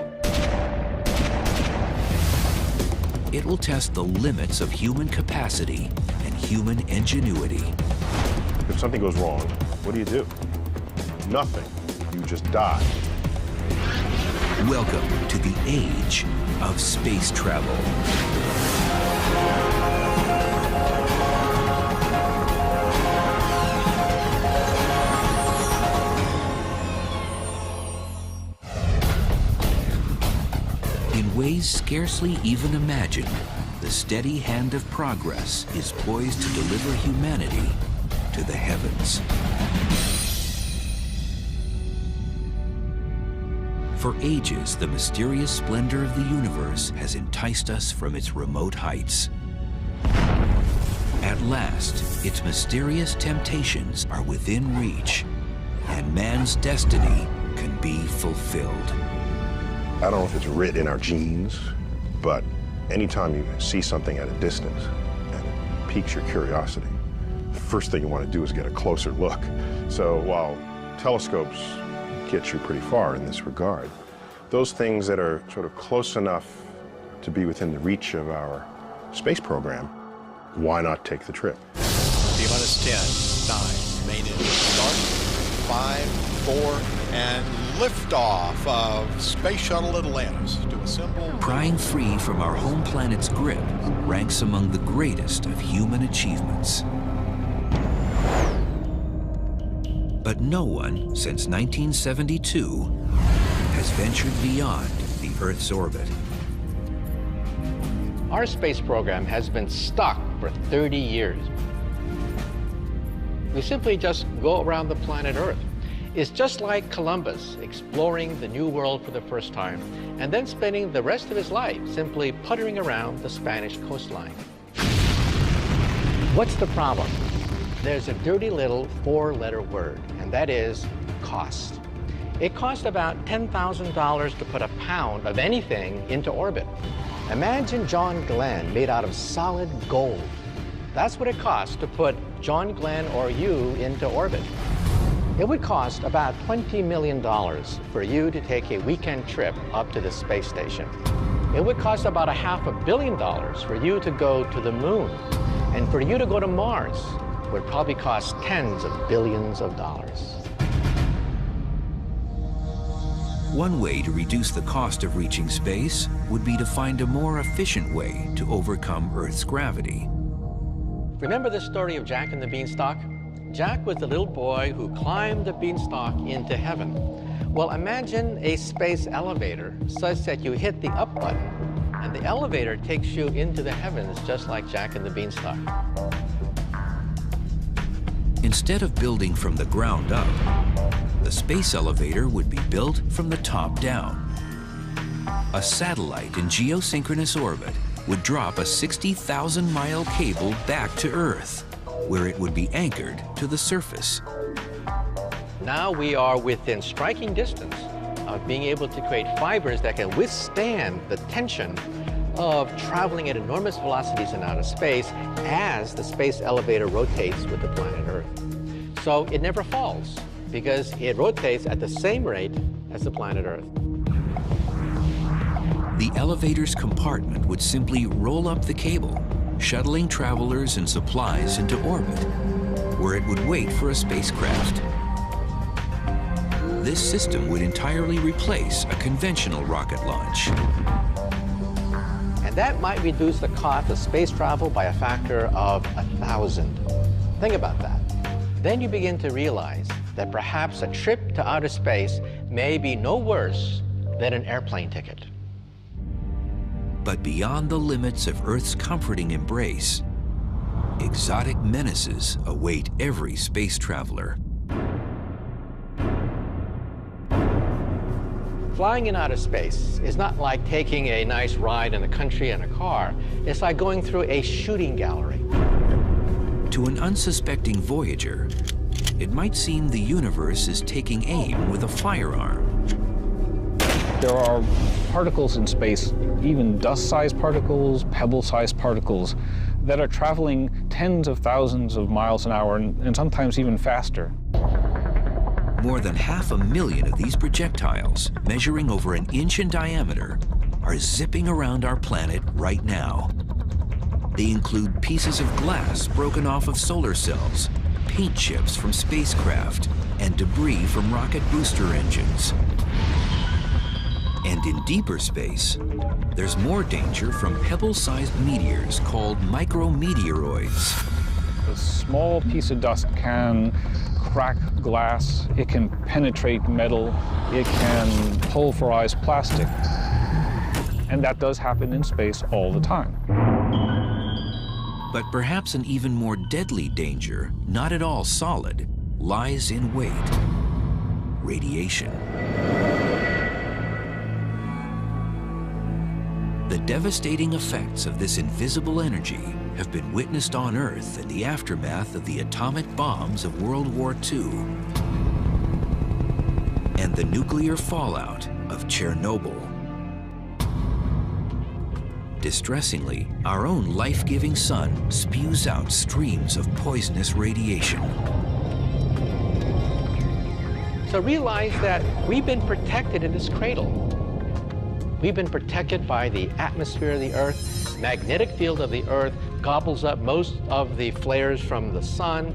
It will test the limits of human capacity and human ingenuity. If something goes wrong, what do? Nothing. You just die. Welcome to the age of space travel. In ways scarcely even imagined, the steady hand of progress is poised to deliver humanity to the heavens. For ages, the mysterious splendor of the universe has enticed us from its remote heights. At last, its mysterious temptations are within reach, and man's destiny can be fulfilled. I don't know if it's written in our genes, but anytime you see something at a distance and it piques your curiosity, the first thing you want to do is get a closer look. So while telescopes get you pretty far in this regard, those things that are sort of close enough to be within the reach of our space program, why not take the trip? T-minus 10, 9, main engine start, 5, 4, and liftoff of Space Shuttle Atlantis to assemble. Prying free from our home planet's grip ranks among the greatest of human achievements. But no one since 1972 has ventured beyond the Earth's orbit. Our space program has been stuck for 30 years. We simply just go around the planet Earth. It's just like Columbus exploring the New World for the first time and then spending the rest of his life simply puttering around the Spanish coastline. What's the problem? There's a dirty little 4-letter word, and that is cost. It costs about $10,000 to put a pound of anything into orbit. Imagine John Glenn made out of solid gold. That's what it costs to put John Glenn or you into orbit. It would cost about $20 million for you to take a weekend trip up to the space station. It would cost about $500 million for you to go to the moon. And for you to go to Mars would probably cost tens of billions of dollars. One way to reduce the cost of reaching space would be to find a more efficient way to overcome Earth's gravity. Remember the story of Jack and the Beanstalk? Jack was the little boy who climbed the beanstalk into heaven. Well, imagine a space elevator such that you hit the up button and the elevator takes you into the heavens just like Jack and the Beanstalk. Instead of building from the ground up, the space elevator would be built from the top down. A satellite in geosynchronous orbit would drop a 60,000-mile cable back to Earth, where it would be anchored to the surface. Now we are within striking distance of being able to create fibers that can withstand the tension of traveling at enormous velocities in outer space as the space elevator rotates with the planet Earth. So it never falls because it rotates at the same rate as the planet Earth. The elevator's compartment would simply roll up the cable, shuttling travelers and supplies into orbit, where it would wait for a spacecraft. This system would entirely replace a conventional rocket launch. And that might reduce the cost of space travel by a factor of 1,000. Think about that. Then you begin to realize that perhaps a trip to outer space may be no worse than an airplane ticket. But beyond the limits of Earth's comforting embrace, exotic menaces await every space traveler. Flying in outer space is not like taking a nice ride in the country in a car. It's like going through a shooting gallery. To an unsuspecting voyager, it might seem the universe is taking aim with a firearm. There are particles in space, even dust-sized particles, pebble-sized particles, that are traveling tens of thousands of miles an hour and sometimes even faster. More than 500,000 of these projectiles, measuring over an inch in diameter, are zipping around our planet right now. They include pieces of glass broken off of solar cells, paint chips from spacecraft, and debris from rocket booster engines. And in deeper space, there's more danger from pebble-sized meteors called micrometeoroids. A small piece of dust can crack glass, it can penetrate metal, it can pulverize plastic. And that does happen in space all the time. But perhaps an even more deadly danger, not at all solid, lies in wait: radiation. The devastating effects of this invisible energy have been witnessed on Earth in the aftermath of the atomic bombs of World War II and the nuclear fallout of Chernobyl. Distressingly, our own life-giving sun spews out streams of poisonous radiation. So realize that we've been protected in this cradle. We've been protected by the atmosphere of the Earth. Magnetic field of the Earth gobbles up most of the flares from the sun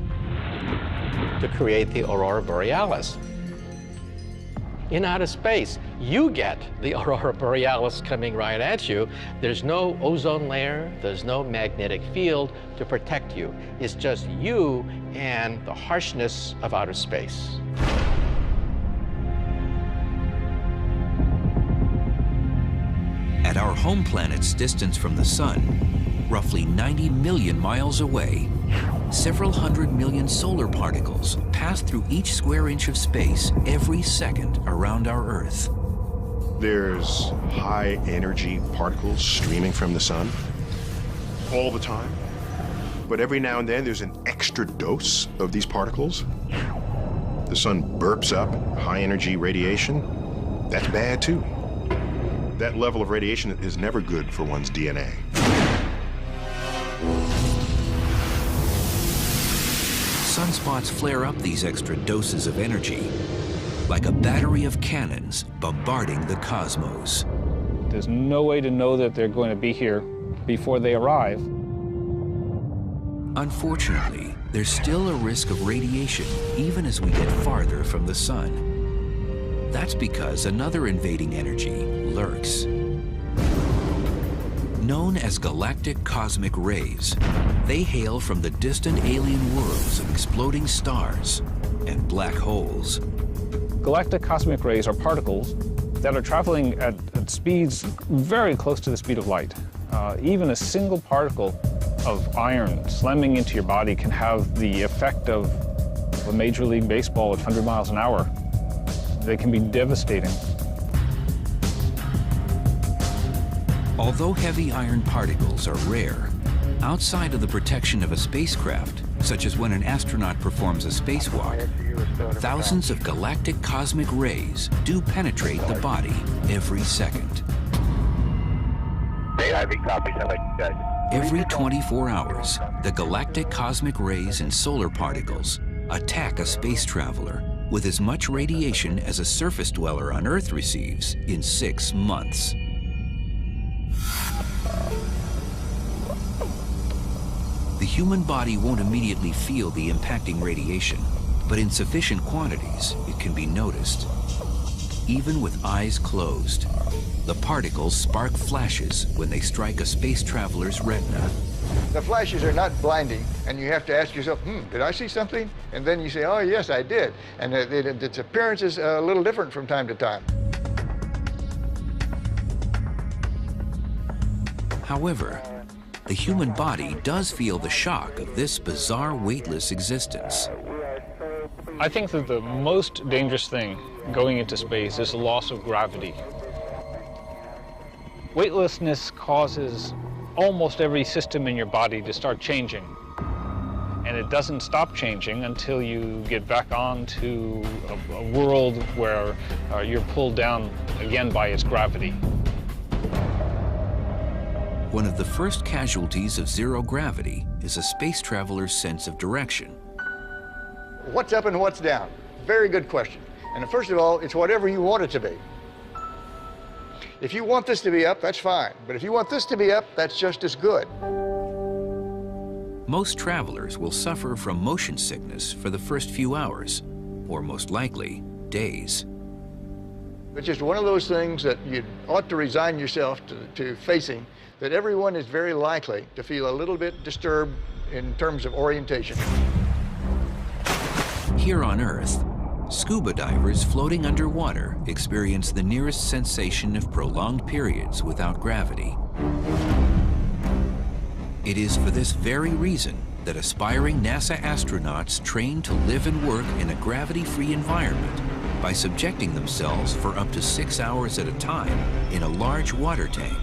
to create the aurora borealis. In outer space, you get the aurora borealis coming right at you. There's no ozone layer, there's no magnetic field to protect you. It's just you and the harshness of outer space. At our home planet's distance from the sun, roughly 90 million miles away, several 100 million solar particles pass through each square inch of space every second around our Earth. There's high energy particles streaming from the sun all the time. But every now and then there's an extra dose of these particles. The sun burps up high energy radiation. That's bad too. That level of radiation is never good for one's DNA. Sunspots flare up these extra doses of energy, like a battery of cannons bombarding the cosmos. There's no way to know that they're going to be here before they arrive. Unfortunately, there's still a risk of radiation even as we get farther from the sun. That's because another invading energy lurks. Known as galactic cosmic rays, they hail from the distant alien worlds of exploding stars and black holes. Galactic cosmic rays are particles that are traveling at speeds very close to the speed of light. Even a single particle of iron slamming into your body can have the effect of a Major League Baseball at 100 miles an hour. They can be devastating. Although heavy iron particles are rare, outside of the protection of a spacecraft, such as when an astronaut performs a spacewalk, thousands of galactic cosmic rays do penetrate the body every second. Every 24 hours, the galactic cosmic rays and solar particles attack a space traveler with as much radiation as a surface dweller on Earth receives in 6 months. The human body won't immediately feel the impacting radiation, but in sufficient quantities, it can be noticed. Even with eyes closed, the particles spark flashes when they strike a space traveler's retina. The flashes are not blinding, and you have to ask yourself, did I see something? And then you say, oh, yes, I did. And its appearance is a little different from time to time. However, the human body does feel the shock of this bizarre weightless existence. I think that the most dangerous thing going into space is the loss of gravity. Weightlessness causes almost every system in your body to start changing. and it doesn't stop changing until you get back onto a world where you're pulled down again by its gravity. One of the first casualties of zero gravity is a space traveler's sense of direction. What's up and what's down? Very good question. And first of all, it's whatever you want it to be. If you want this to be up, that's fine. But if you want this to be up, that's just as good. Most travelers will suffer from motion sickness for the first few hours, or most likely, days. It's just one of those things that you ought to resign yourself to facing, that everyone is very likely to feel a little bit disturbed in terms of orientation. Here on Earth, scuba divers floating underwater experience the nearest sensation of prolonged periods without gravity. It is for this very reason that aspiring NASA astronauts train to live and work in a gravity-free environment by subjecting themselves for up to 6 hours at a time in a large water tank.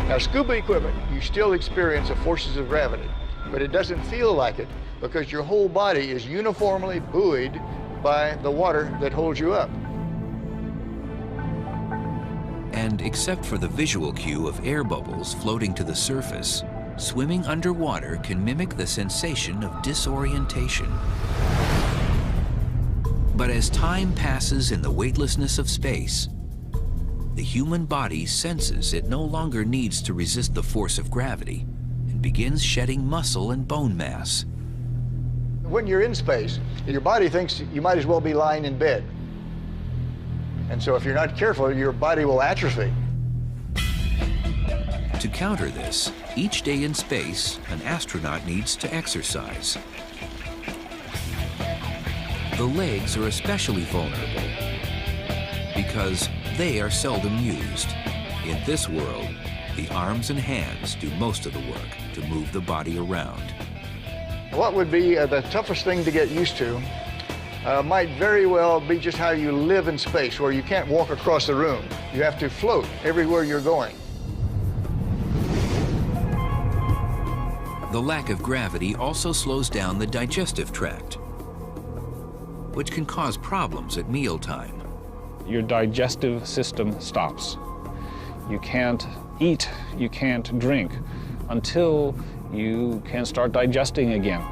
Now, scuba equipment, you still experience the forces of gravity, but it doesn't feel like it because your whole body is uniformly buoyed by the water that holds you up. And except for the visual cue of air bubbles floating to the surface, swimming underwater can mimic the sensation of disorientation. But as time passes in the weightlessness of space, the human body senses it no longer needs to resist the force of gravity and begins shedding muscle and bone mass. When you're in space, your body thinks you might as well be lying in bed. And so if you're not careful, your body will atrophy. To counter this, each day in space, an astronaut needs to exercise. The legs are especially vulnerable because they are seldom used. In this world, the arms and hands do most of the work to move the body around. What would be the toughest thing to get used to might very well be just how you live in space, where you can't walk across the room. You have to float everywhere you're going. The lack of gravity also slows down the digestive tract, which can cause problems at mealtime. Your digestive system stops. You can't eat, you can't drink until you can start digesting again.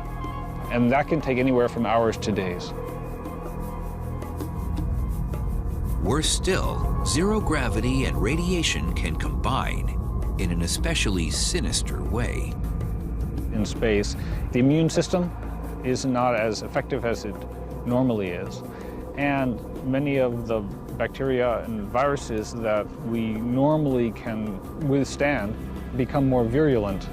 And that can take anywhere from hours to days. Worse still, zero gravity and radiation can combine in an especially sinister way. In space, the immune system is not as effective as it normally is. And many of the bacteria and viruses that we normally can withstand become more virulent.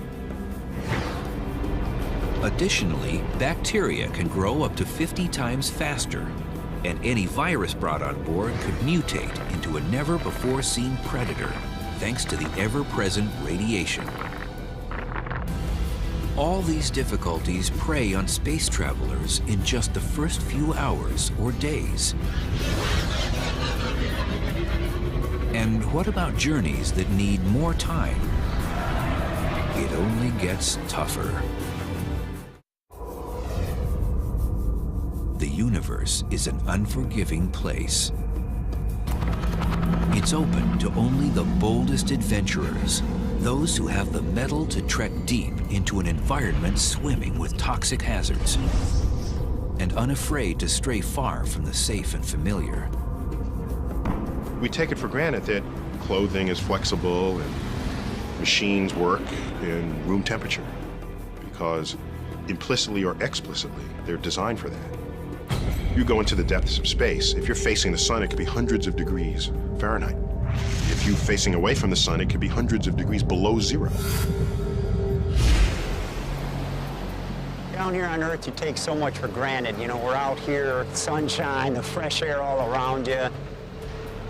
Additionally, bacteria can grow up to 50 times faster, and any virus brought on board could mutate into a never-before-seen predator, thanks to the ever-present radiation. All these difficulties prey on space travelers in just the first few hours or days. And what about journeys that need more time? It only gets tougher. The universe is an unforgiving place. It's open to only the boldest adventurers, those who have the mettle to trek deep into an environment swimming with toxic hazards, and unafraid to stray far from the safe and familiar. We take it for granted that clothing is flexible and machines work in room temperature, because implicitly or explicitly, they're designed for that. You go into the depths of space. If you're facing the sun, it could be hundreds of degrees Fahrenheit. If you're facing away from the sun, it could be hundreds of degrees below zero. Down here on Earth, you take so much for granted. You know, we're out here, sunshine, the fresh air all around you.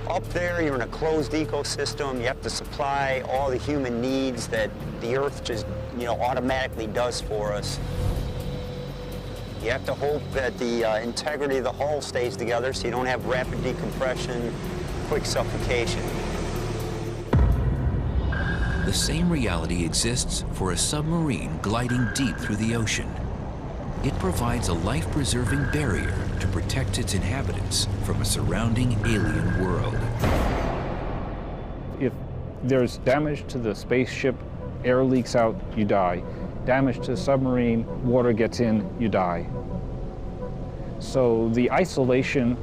Up there, you're in a closed ecosystem. You have to supply all the human needs that the Earth just, automatically does for us. You have to hope that the integrity of the hull stays together so you don't have rapid decompression, quick suffocation. The the same reality exists for a submarine gliding deep through the ocean. It provides a life-preserving barrier to protect its inhabitants from a surrounding alien world. If there's damage to the spaceship, air leaks out, you die. Damage to the submarine, water gets in, you die. So the isolation,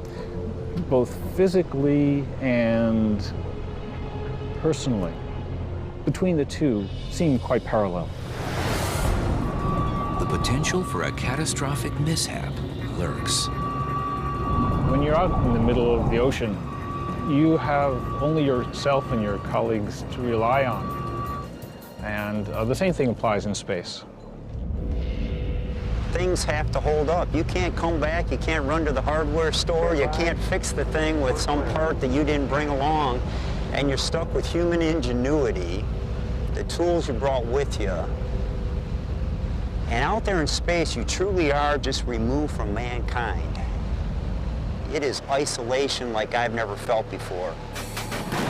both physically and personally, between the two seem quite parallel. The potential for a catastrophic mishap lurks. When you're out in the middle of the ocean, you have only yourself and your colleagues to rely on. And the same thing applies in space. Things have to hold up. You can't come back, you can't run to the hardware store, you can't fix the thing with some part that you didn't bring along, and you're stuck with human ingenuity, the tools you brought with you. And out there in space, you truly are just removed from mankind. It is isolation like I've never felt before.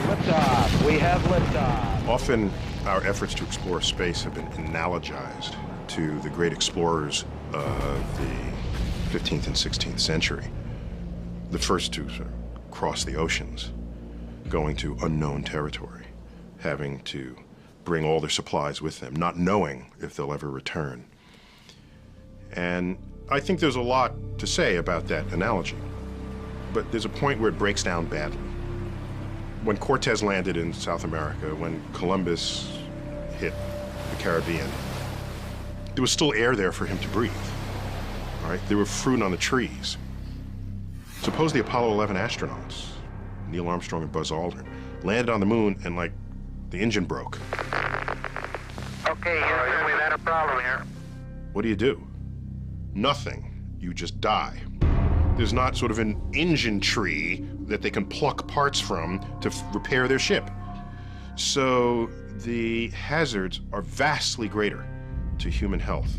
Liftoff. We have liftoff. Often, our efforts to explore space have been analogized to the great explorers of the 15th and 16th century. The first to sort of cross the oceans, going to unknown territory, having to bring all their supplies with them, not knowing if they'll ever return. And I think there's a lot to say about that analogy, but there's a point where it breaks down badly. When Cortez landed in South America, when Columbus hit the Caribbean, there was still air there for him to breathe, all right? There were fruit on the trees. Suppose the Apollo 11 astronauts, Neil Armstrong and Buzz Aldrin, landed on the moon and, like, the engine broke. Okay, Houston, we've had a problem here. What do? Nothing. You just die. There's not sort of an engine tree that they can pluck parts from to repair their ship. So the hazards are vastly greater to human health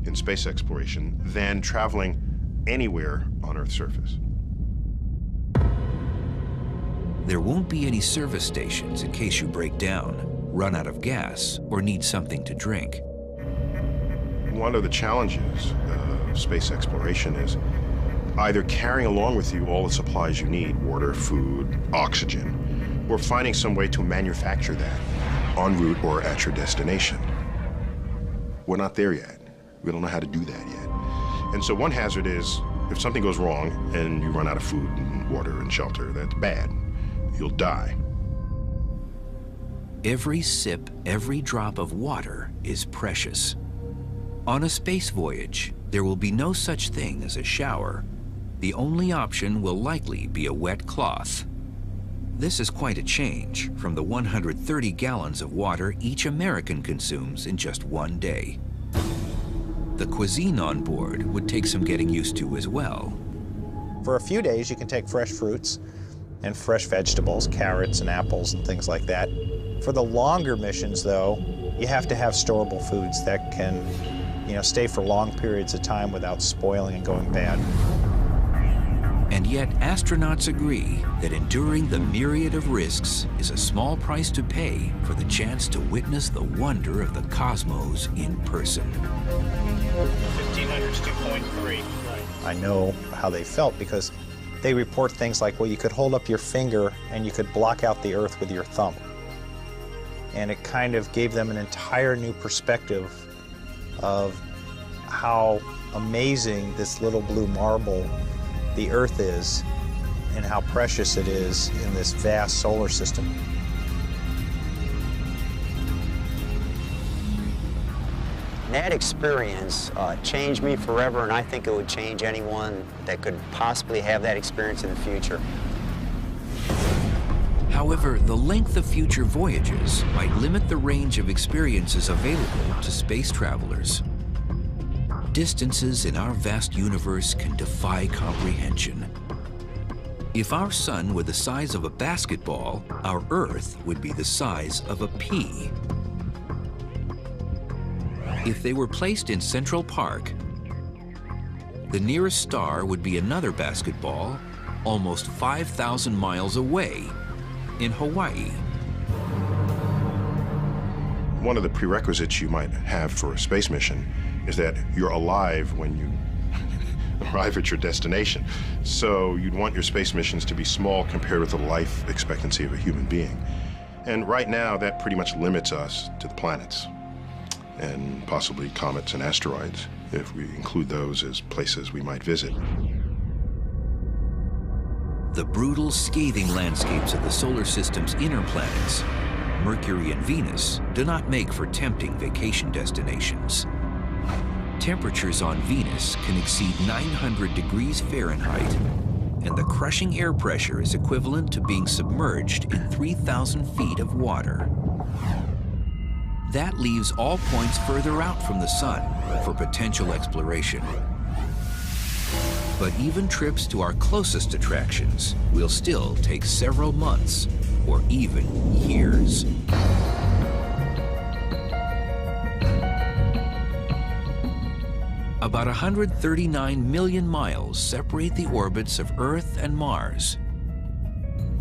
in space exploration than traveling anywhere on Earth's surface. There won't be any service stations in case you break down, run out of gas, or need something to drink. One of the challenges of space exploration is either carrying along with you all the supplies you need, water, food, oxygen, or finding some way to manufacture that en route or at your destination. We're not there yet. We don't know how to do that yet. And so one hazard is if something goes wrong and you run out of food and water and shelter, that's bad. You'll die. Every sip, every drop of water is precious. On a space voyage, there will be no such thing as a shower. The only option will likely be a wet cloth. This is quite a change from the 130 gallons of water each American consumes in just one day. The cuisine on board would take some getting used to as well. For a few days, you can take fresh fruits and fresh vegetables, carrots and apples and things like that. For the longer missions, though, you have to have storable foods that can, stay for long periods of time without spoiling and going bad. And yet, astronauts agree that enduring the myriad of risks is a small price to pay for the chance to witness the wonder of the cosmos in person. 1500's 2.3. I know how they felt because they report things like, well, you could hold up your finger and you could block out the Earth with your thumb. And it kind of gave them an entire new perspective of how amazing this little blue marble the Earth is and how precious it is in this vast solar system. That experience changed me forever, and I think it would change anyone that could possibly have that experience in the future. However, the length of future voyages might limit the range of experiences available to space travelers. Distances in our vast universe can defy comprehension. If our sun were the size of a basketball, our Earth would be the size of a pea. If they were placed in Central Park, the nearest star would be another basketball almost 5,000 miles away in Hawaii. one of the prerequisites you might have for a space mission is that you're alive when you arrive at your destination. So you'd want your space missions to be small compared with the life expectancy of a human being. And right now, that pretty much limits us to the planets and possibly comets and asteroids, if we include those as places we might visit. The brutal, scathing landscapes of the solar system's inner planets, Mercury and Venus, do not make for tempting vacation destinations. Temperatures on Venus can exceed 900 degrees Fahrenheit, and the crushing air pressure is equivalent to being submerged in 3,000 feet of water. That leaves all points further out from the sun for potential exploration. But even trips to our closest attractions will still take several months or even years. About 139 million miles separate the orbits of Earth and Mars.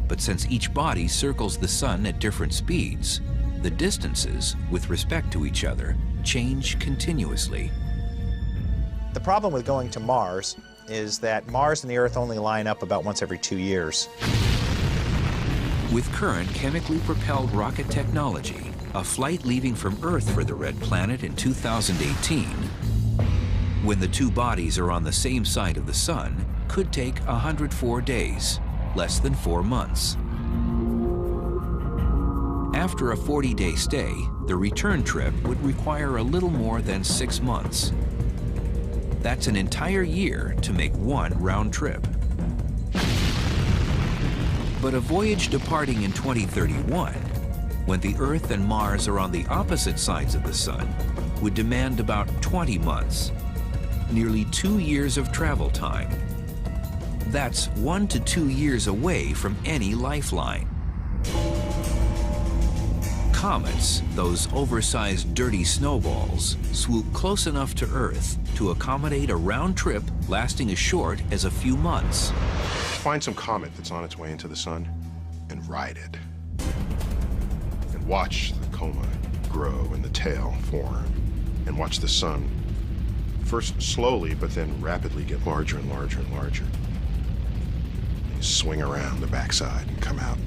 But since each body circles the sun at different speeds, the distances with respect to each other change continuously. The problem with going to Mars is that Mars and the Earth only line up about once every 2 years. With current chemically propelled rocket technology, a flight leaving from Earth for the Red Planet in 2018, when the two bodies are on the same side of the sun, could take 104 days, less than 4 months. After a 40-day stay, the return trip would require a little more than 6 months. That's an entire year to make one round trip. But a voyage departing in 2031, when the Earth and Mars are on the opposite sides of the sun, would demand about 20 months, nearly 2 years of travel time. That's 1 to 2 years away from any lifeline. Comets, those oversized dirty snowballs, swoop close enough to Earth to accommodate a round trip lasting as short as a few months. Find some comet that's on its way into the sun and ride it. And watch the coma grow and the tail form. And watch the sun first slowly, but then rapidly get larger and larger and larger. And you swing around the backside and come out.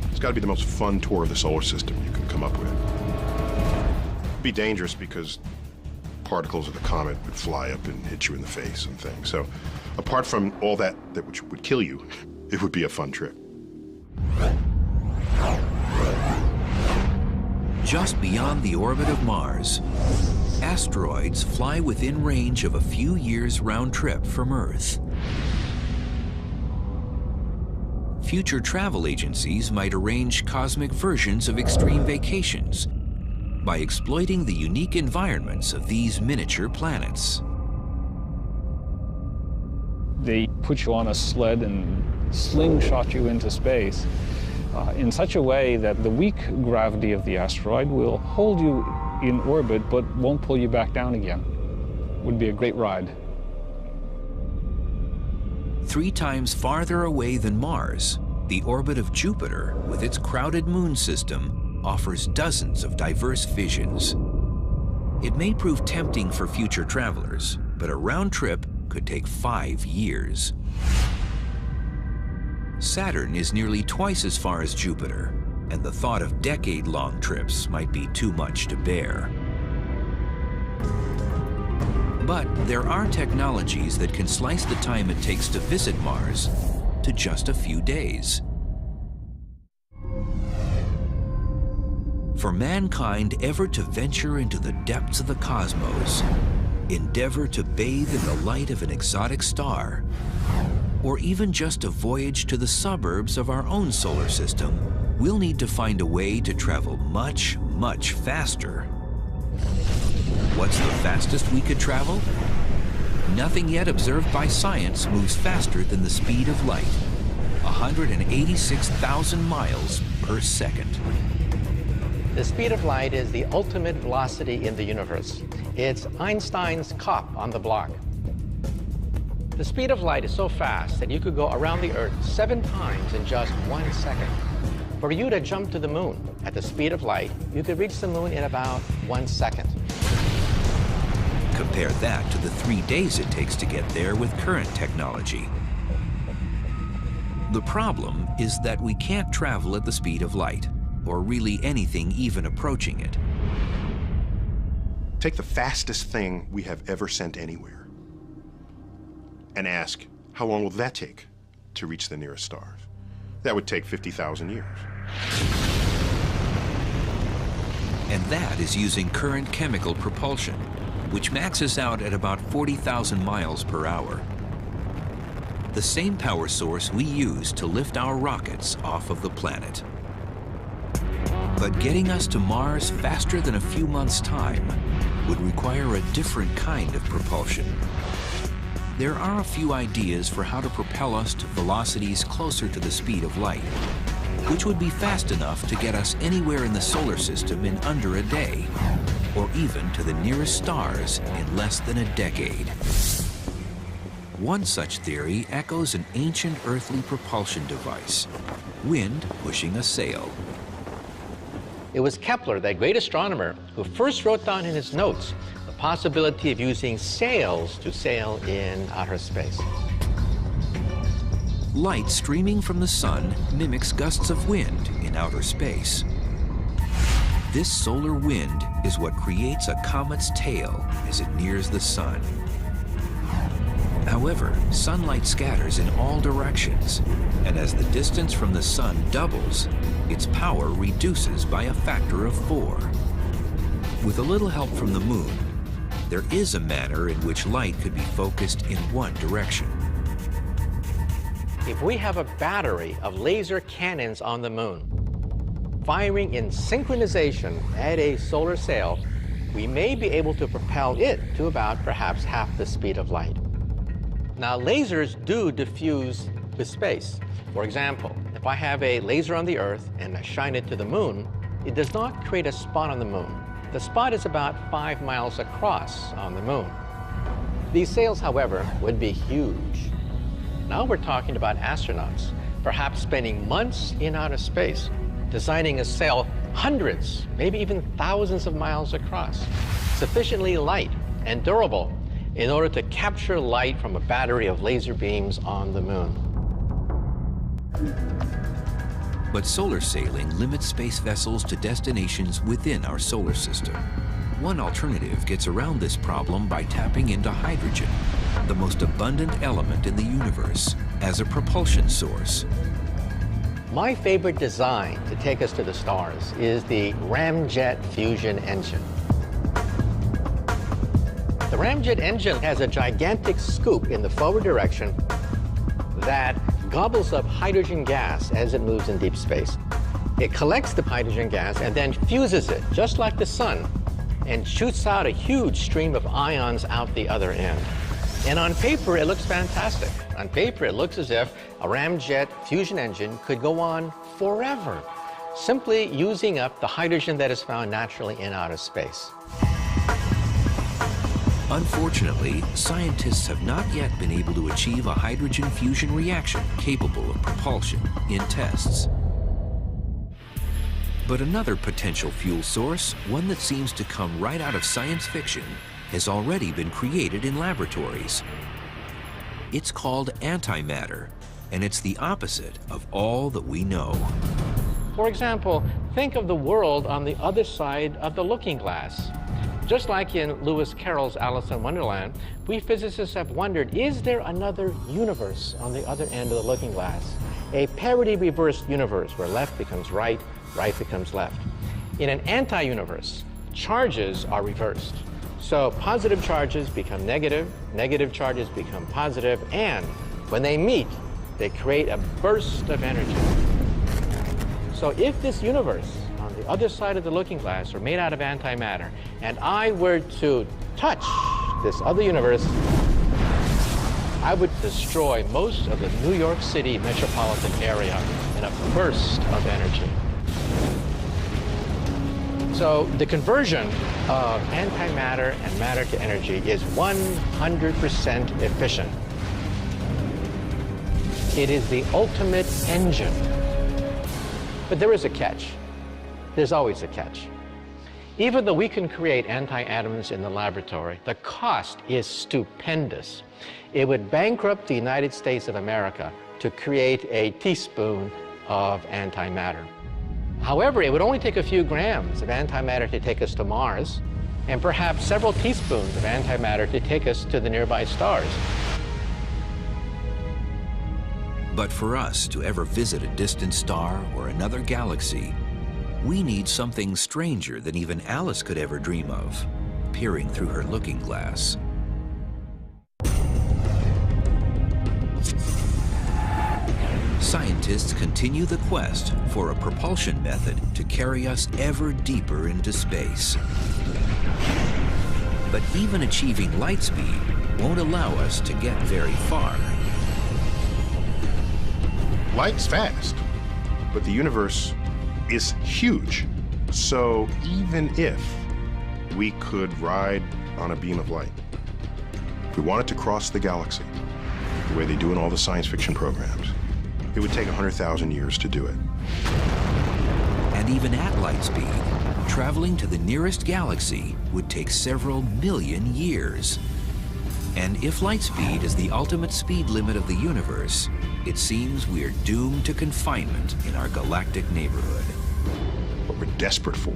It's got to be the most fun tour of the solar system you can come up with. It'd be dangerous because particles of the comet would fly up and hit you in the face and things. So apart from all that which would kill you, it would be a fun trip. Just beyond the orbit of Mars, asteroids fly within range of a few years round trip from Earth. Future travel agencies might arrange cosmic versions of extreme vacations by exploiting the unique environments of these miniature planets. They put you on a sled and slingshot you into space in such a way that the weak gravity of the asteroid will hold you in orbit but won't pull you back down again. Would be a great ride. 3 times farther away than Mars, the orbit of Jupiter, with its crowded moon system, offers dozens of diverse visions. It may prove tempting for future travelers, but a round trip could take 5 years. Saturn is nearly twice as far as Jupiter, and the thought of decade-long trips might be too much to bear. But there are technologies that can slice the time it takes to visit Mars to just a few days. For mankind ever to venture into the depths of the cosmos, endeavor to bathe in the light of an exotic star, or even just a voyage to the suburbs of our own solar system, we'll need to find a way to travel much, much faster. What's the fastest we could travel? Nothing yet observed by science moves faster than the speed of light, 186,000 miles per second. The speed of light is the ultimate velocity in the universe. It's Einstein's cop on the block. The speed of light is so fast that you could go around the Earth 7 times in just 1 second. For you to jump to the moon at the speed of light, you could reach the moon in about 1 second. Compare that to the 3 days it takes to get there with current technology. The problem is that we can't travel at the speed of light, or really anything even approaching it. Take the fastest thing we have ever sent anywhere and ask, how long will that take to reach the nearest stars? That would take 50,000 years. And that is using current chemical propulsion, which maxes out at about 40,000 miles per hour. The same power source we use to lift our rockets off of the planet. But getting us to Mars faster than a few months' time would require a different kind of propulsion. There are a few ideas for how to propel us to velocities closer to the speed of light, which would be fast enough to get us anywhere in the solar system in under a day, or even to the nearest stars in less than a decade. One such theory echoes an ancient earthly propulsion device, wind pushing a sail. It was Kepler, that great astronomer, who first wrote down in his notes the possibility of using sails to sail in outer space. Light streaming from the sun mimics gusts of wind in outer space. This solar wind is what creates a comet's tail as it nears the sun. However, sunlight scatters in all directions, and as the distance from the sun doubles, its power reduces by a factor of 4. With a little help from the moon, there is a manner in which light could be focused in one direction. If we have a battery of laser cannons on the moon, firing in synchronization at a solar sail, we may be able to propel it to about perhaps half the speed of light. Now, lasers do diffuse with space. For example, if I have a laser on the Earth and I shine it to the moon, it does not create a spot on the moon. The spot is about 5 miles across on the moon. These sails, however, would be huge. Now we're talking about astronauts, perhaps spending months in outer space, designing a sail hundreds, maybe even thousands of miles across, sufficiently light and durable in order to capture light from a battery of laser beams on the moon. But solar sailing limits space vessels to destinations within our solar system. One alternative gets around this problem by tapping into hydrogen, the most abundant element in the universe, as a propulsion source. My favorite design to take us to the stars is the ramjet fusion engine. The ramjet engine has a gigantic scoop in the forward direction that gobbles up hydrogen gas as it moves in deep space. It collects the hydrogen gas and then fuses it, just like the sun, and shoots out a huge stream of ions out the other end. And on paper, it looks fantastic. On paper, it looks as if a ramjet fusion engine could go on forever, simply using up the hydrogen that is found naturally in outer space. Unfortunately, scientists have not yet been able to achieve a hydrogen fusion reaction capable of propulsion in tests. But another potential fuel source, one that seems to come right out of science fiction, has already been created in laboratories. It's called antimatter, and it's the opposite of all that we know. For example, think of the world on the other side of the looking glass. Just like in Lewis Carroll's Alice in Wonderland, we physicists have wondered, is there another universe on the other end of the looking glass? A parity-reversed universe where left becomes right, right becomes left. In an anti-universe, charges are reversed. So positive charges become negative, negative charges become positive, and when they meet, they create a burst of energy. So if this universe on the other side of the looking glass were made out of antimatter, and I were to touch this other universe, I would destroy most of the New York City metropolitan area in a burst of energy. So the conversion of antimatter and matter to energy is 100% efficient. It is the ultimate engine. But there is a catch. There's always a catch. Even though we can create anti-atoms in the laboratory, the cost is stupendous. It would bankrupt the United States of America to create a teaspoon of antimatter. However, it would only take a few grams of antimatter to take us to Mars, and perhaps several teaspoons of antimatter to take us to the nearby stars. But for us to ever visit a distant star or another galaxy, we need something stranger than even Alice could ever dream of, peering through her looking glass. Scientists continue the quest for a propulsion method to carry us ever deeper into space. But even achieving light speed won't allow us to get very far. Light's fast, but the universe is huge. So even if we could ride on a beam of light, if we wanted to cross the galaxy, the way they do in all the science fiction programs, it would take 100,000 years to do it. And even at light speed, traveling to the nearest galaxy would take several million years. And if light speed is the ultimate speed limit of the universe, it seems we're doomed to confinement in our galactic neighborhood. What we're desperate for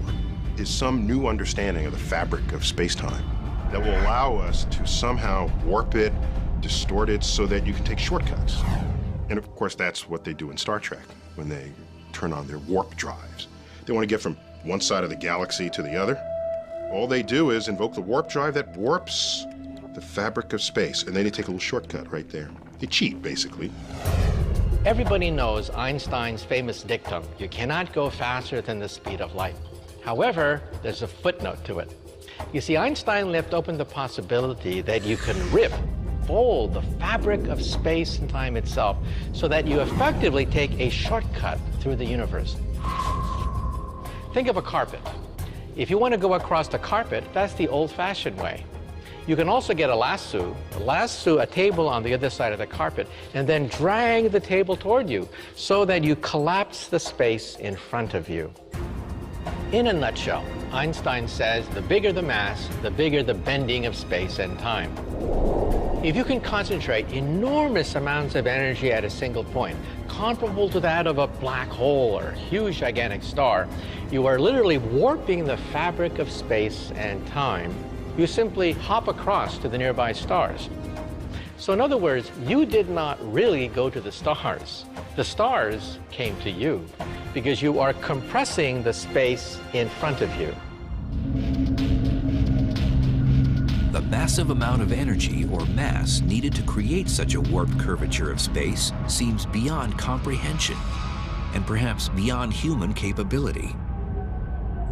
is some new understanding of the fabric of space-time that will allow us to somehow warp it, distort it, so that you can take shortcuts. And of course, that's what they do in Star Trek when they turn on their warp drives. They want to get from one side of the galaxy to the other. All they do is invoke the warp drive that warps the fabric of space, and then they take a little shortcut right there. They cheat, basically. Everybody knows Einstein's famous dictum, you cannot go faster than the speed of light. However, there's a footnote to it. You see, Einstein left open the possibility that you can fold the fabric of space and time itself so that you effectively take a shortcut through the universe. Think of a carpet. If you want to go across the carpet, that's the old-fashioned way. You can also get a lasso a table on the other side of the carpet, and then drag the table toward you so that you collapse the space in front of you. In a nutshell, Einstein says the bigger the mass, the bigger the bending of space and time. If you can concentrate enormous amounts of energy at a single point, comparable to that of a black hole or a huge gigantic star, you are literally warping the fabric of space and time. You simply hop across to the nearby stars. So in other words, you did not really go to the stars. The stars came to you because you are compressing the space in front of you. The massive amount of energy or mass needed to create such a warped curvature of space seems beyond comprehension and perhaps beyond human capability.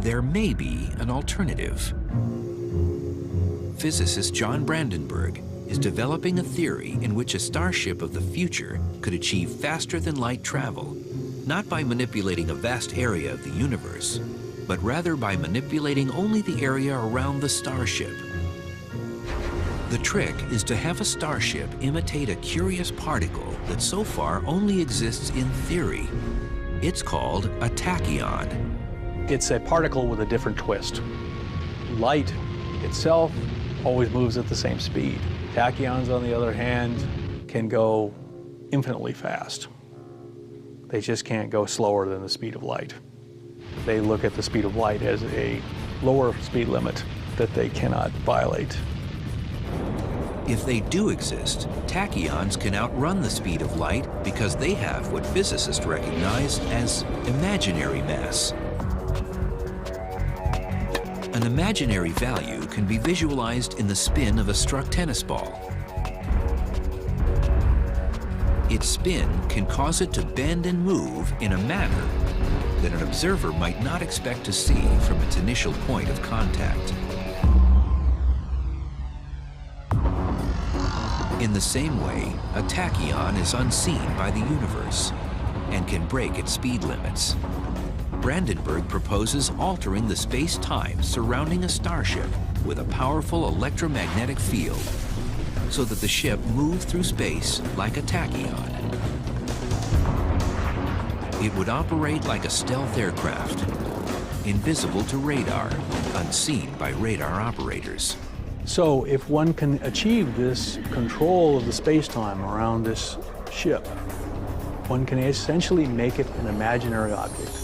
There may be an alternative. Physicist John Brandenburg is developing a theory in which a starship of the future could achieve faster-than-light travel, not by manipulating a vast area of the universe, but rather by manipulating only the area around the starship. The trick is to have a starship imitate a curious particle that so far only exists in theory. It's called a tachyon. It's a particle with a different twist. Light itself always moves at the same speed. Tachyons, on the other hand, can go infinitely fast. They just can't go slower than the speed of light. They look at the speed of light as a lower speed limit that they cannot violate. If they do exist, tachyons can outrun the speed of light because they have what physicists recognize as imaginary mass. An imaginary value can be visualized in the spin of a struck tennis ball. Its spin can cause it to bend and move in a manner that an observer might not expect to see from its initial point of contact. In the same way, a tachyon is unseen by the universe and can break its speed limits. Brandenburg proposes altering the space-time surrounding a starship with a powerful electromagnetic field so that the ship moves through space like a tachyon. It would operate like a stealth aircraft, invisible to radar, unseen by radar operators. So if one can achieve this control of the space-time around this ship, one can essentially make it an imaginary object.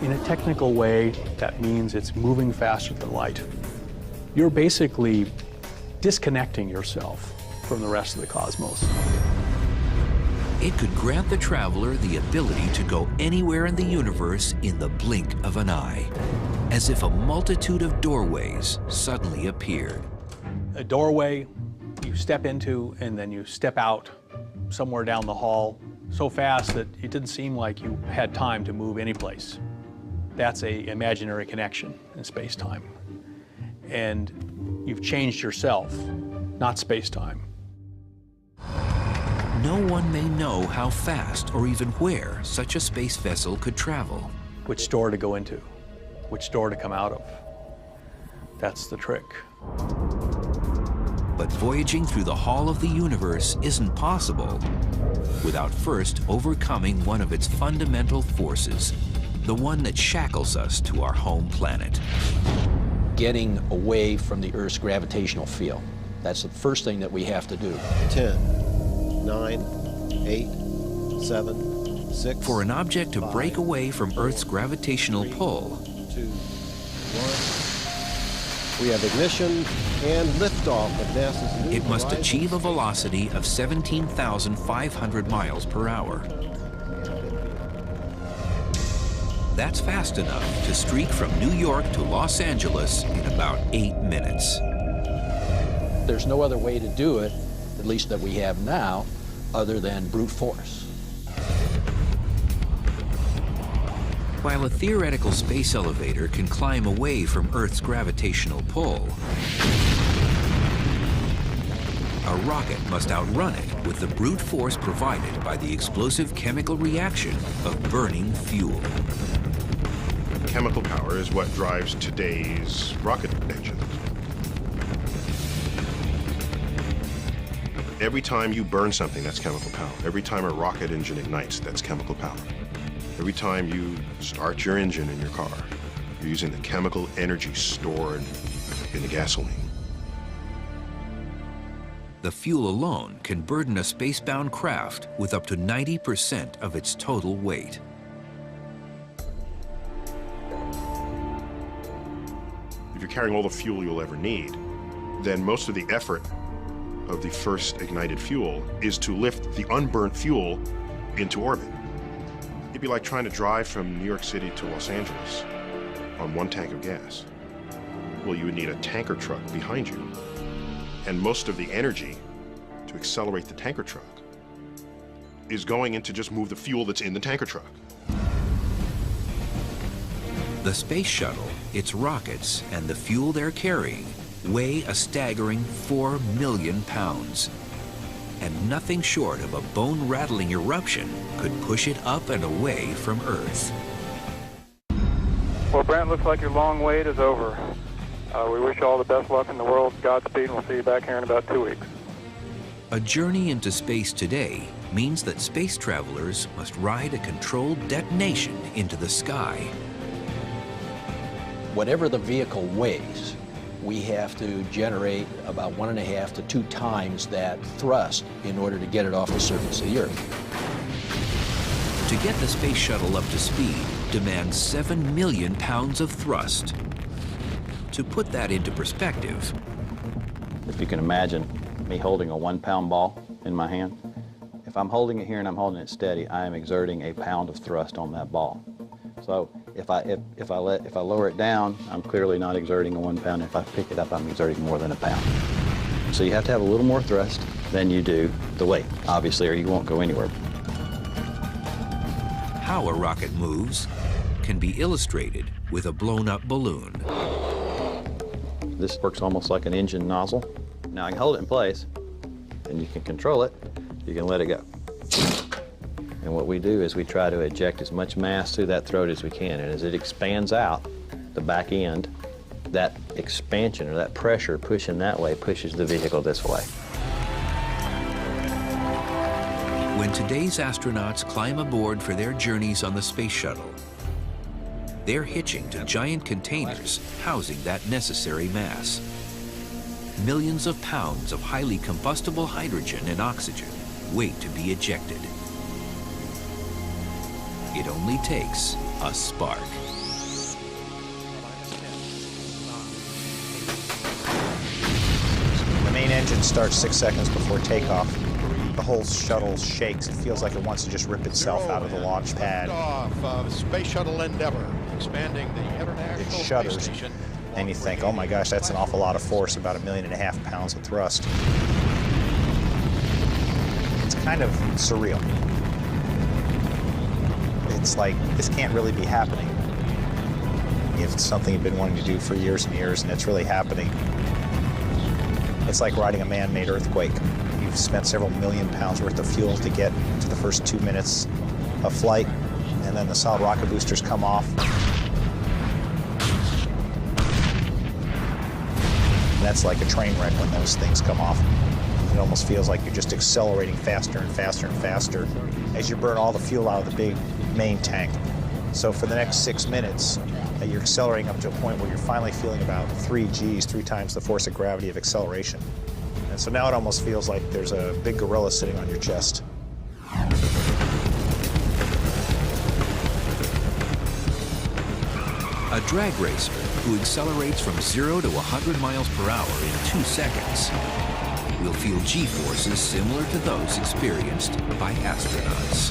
In a technical way, that means it's moving faster than light. You're basically disconnecting yourself from the rest of the cosmos. It could grant the traveler the ability to go anywhere in the universe in the blink of an eye, as if a multitude of doorways suddenly appeared. A doorway you step into, and then you step out somewhere down the hall so fast that it didn't seem like you had time to move any place. That's an imaginary connection in space-time. And you've changed yourself, not space-time. No one may know how fast or even where such a space vessel could travel. Which door to go into, which door to come out of. That's the trick. But voyaging through the Hall of the Universe isn't possible without first overcoming one of its fundamental forces, the one that shackles us to our home planet. Getting away from the Earth's gravitational field. That's the first thing that we have to do. 10, 9, 8, 7, 6. For an object to break away from Earth's gravitational pull, 2, 1. We have ignition and liftoff of NASA's new it must Horizon achieve a velocity of 17,500 miles per hour. That's fast enough to streak from New York to Los Angeles in about 8 minutes. There's no other way to do it, at least that we have now, other than brute force. While a theoretical space elevator can climb away from Earth's gravitational pull, a rocket must outrun it with the brute force provided by the explosive chemical reaction of burning fuel. Chemical power is what drives today's rocket engines. Every time you burn something, that's chemical power. Every time a rocket engine ignites, that's chemical power. Every time you start your engine in your car, you're using the chemical energy stored in the gasoline. The fuel alone can burden a spacebound craft with up to 90% of its total weight. If you're carrying all the fuel you'll ever need, then most of the effort of the first ignited fuel is to lift the unburnt fuel into orbit. It'd be like trying to drive from New York City to Los Angeles on one tank of gas. Well, you would need a tanker truck behind you. And most of the energy to accelerate the tanker truck is going in to just move the fuel that's in the tanker truck. The space shuttle, its rockets, and the fuel they're carrying weigh a staggering 4 million pounds. And nothing short of a bone-rattling eruption could push it up and away from Earth. Well, Brent, looks like your long wait is over. We wish you all the best luck in the world. Godspeed, and we'll see you back here in about 2 weeks. A journey into space today means that space travelers must ride a controlled detonation into the sky. Whatever the vehicle weighs, we have to generate about 1.5 to 2 times that thrust in order to get it off the surface of the Earth. To get the space shuttle up to speed demands 7 million pounds of thrust. To put that into perspective, if you can imagine me holding a 1-pound ball in my hand, if I'm holding it here and I'm holding it steady, I am exerting a pound of thrust on that ball. So if I lower it down, I'm clearly not exerting a 1 pound. If I pick it up, I'm exerting more than a pound. So you have to have a little more thrust than you do the weight, obviously, or you won't go anywhere. How a rocket moves can be illustrated with a blown-up balloon. This works almost like an engine nozzle. Now I can hold it in place, and you can control it. You can let it go. And what we do is we try to eject as much mass through that throat as we can. And as it expands out, the back end, that expansion or that pressure pushing that way pushes the vehicle this way. When today's astronauts climb aboard for their journeys on the space shuttle, they're hitching to giant containers housing that necessary mass. Millions of pounds of highly combustible hydrogen and oxygen wait to be ejected. It only takes a spark. The main engine starts 6 seconds before takeoff. The whole shuttle shakes. It feels like it wants to just rip itself out of the launch pad. Off of Space Shuttle Endeavour, expanding the International It shudders, Space Station. and you think, oh my gosh, that's an awful lot of force, about 1.5 million pounds of thrust. It's kind of surreal. It's like, this can't really be happening. It's something you've been wanting to do for years and years, and it's really happening. It's like riding a man-made earthquake. You've spent several million pounds worth of fuel to get to the first 2 minutes of flight, and then the solid rocket boosters come off. And that's like a train wreck when those things come off. It almost feels like you're just accelerating faster and faster and faster as you burn all the fuel out of the big main tank. So for the next 6 minutes, you're accelerating up to a point where you're finally feeling about 3 Gs, 3 times the force of gravity of acceleration. And so now it almost feels like there's a big gorilla sitting on your chest. A drag racer who accelerates from 0 to 100 miles per hour in 2 seconds will feel G-forces similar to those experienced by astronauts.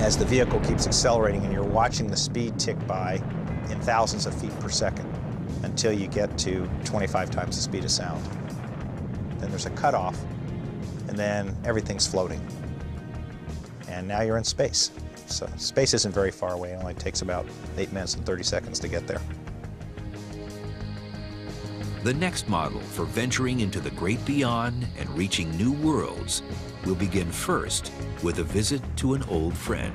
As the vehicle keeps accelerating and you're watching the speed tick by in thousands of feet per second until you get to 25 times the speed of sound. Then there's a cutoff, and then everything's floating. And now you're in space. So space isn't very far away. It only takes about 8 minutes and 30 seconds to get there. The next model for venturing into the great beyond and reaching new worlds will begin first with a visit to an old friend.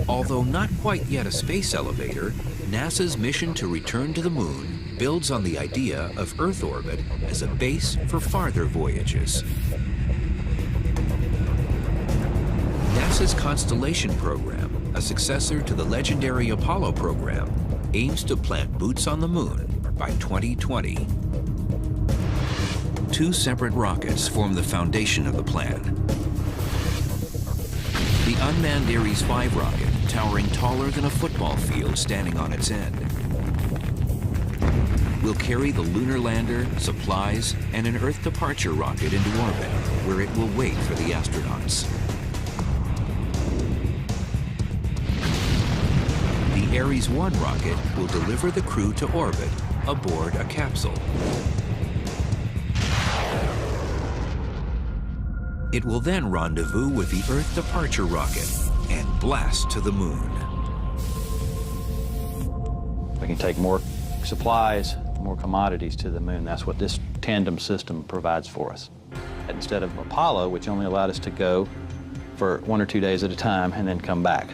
Although not quite yet a space elevator, NASA's mission to return to the moon builds on the idea of Earth orbit as a base for farther voyages. NASA's Constellation program, a successor to the legendary Apollo program, aims to plant boots on the moon by 2020. 2 separate rockets form the foundation of the plan. The unmanned Ares 5 rocket, towering taller than a football field standing on its end, will carry the lunar lander, supplies, and an Earth departure rocket into orbit, where it will wait for the astronauts. The Ares 1 rocket will deliver the crew to orbit aboard a capsule. It will then rendezvous with the Earth departure rocket and blast to the moon. We can take more supplies, more commodities to the moon. That's what this tandem system provides for us. Instead of Apollo, which only allowed us to go for 1 or 2 days at a time and then come back.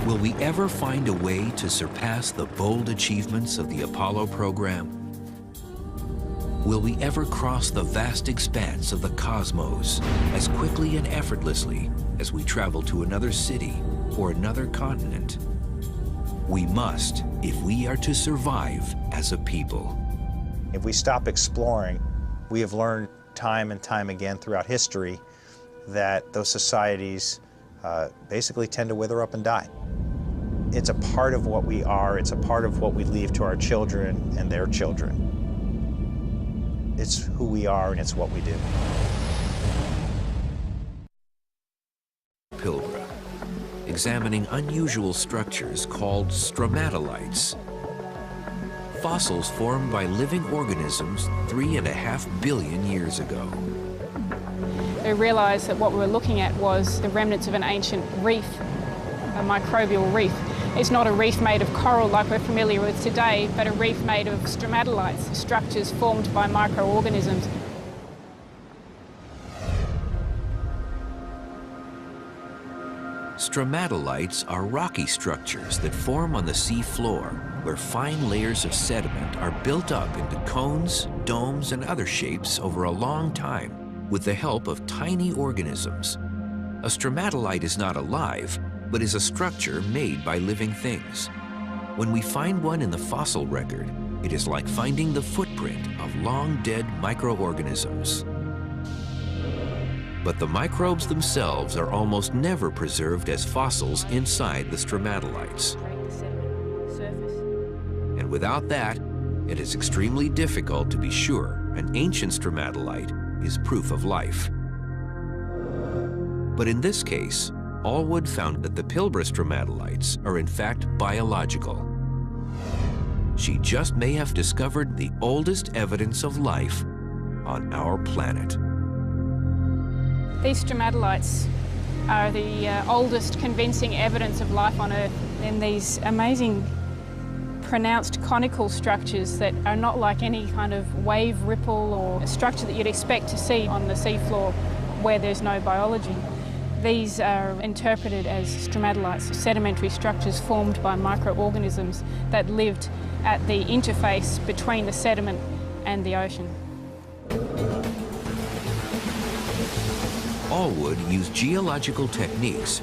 Will we ever find a way to surpass the bold achievements of the Apollo program? Will we ever cross the vast expanse of the cosmos as quickly and effortlessly as we travel to another city or another continent? We must if we are to survive as a people. If we stop exploring, we have learned time and time again throughout history that those societies basically tend to wither up and die. It's a part of what we are, it's a part of what we leave to our children and their children. It's who we are and it's what we do. Pilbara, examining unusual structures called stromatolites. Fossils formed by living organisms 3.5 billion years ago. They realised that what we were looking at was the remnants of an ancient reef, a microbial reef. It's not a reef made of coral like we're familiar with today, but a reef made of stromatolites, structures formed by microorganisms. Stromatolites are rocky structures that form on the sea floor, where fine layers of sediment are built up into cones, domes, and other shapes over a long time with the help of tiny organisms. A stromatolite is not alive, but is a structure made by living things. When we find one in the fossil record, it is like finding the footprint of long-dead microorganisms. But the microbes themselves are almost never preserved as fossils inside the stromatolites. And without that, it is extremely difficult to be sure an ancient stromatolite is proof of life. But in this case, Allwood found that the Pilbara stromatolites are in fact biological. She just may have discovered the oldest evidence of life on our planet. These stromatolites are the oldest convincing evidence of life on Earth. And these amazing pronounced conical structures that are not like any kind of wave ripple or a structure that you'd expect to see on the seafloor where there's no biology. These are interpreted as stromatolites, sedimentary structures formed by microorganisms that lived at the interface between the sediment and the ocean. Allwood used geological techniques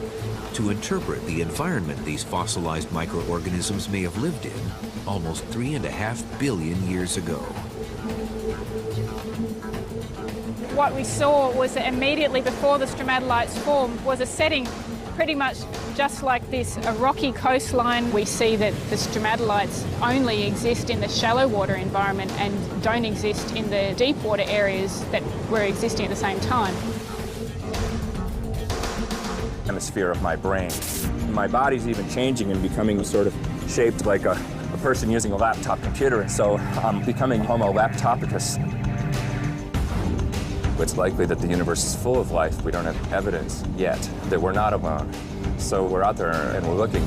to interpret the environment these fossilized microorganisms may have lived in almost 3.5 billion years ago. What we saw was that immediately before the stromatolites formed was a setting pretty much just like this, a rocky coastline. We see that the stromatolites only exist in the shallow water environment and don't exist in the deep water areas that were existing at the same time. Hemisphere of my brain. My body's even changing and becoming sort of shaped like a person using a laptop computer, and so I'm becoming Homo laptopicus. It's likely that the universe is full of life. We don't have evidence yet that we're not alone. So we're out there and we're looking.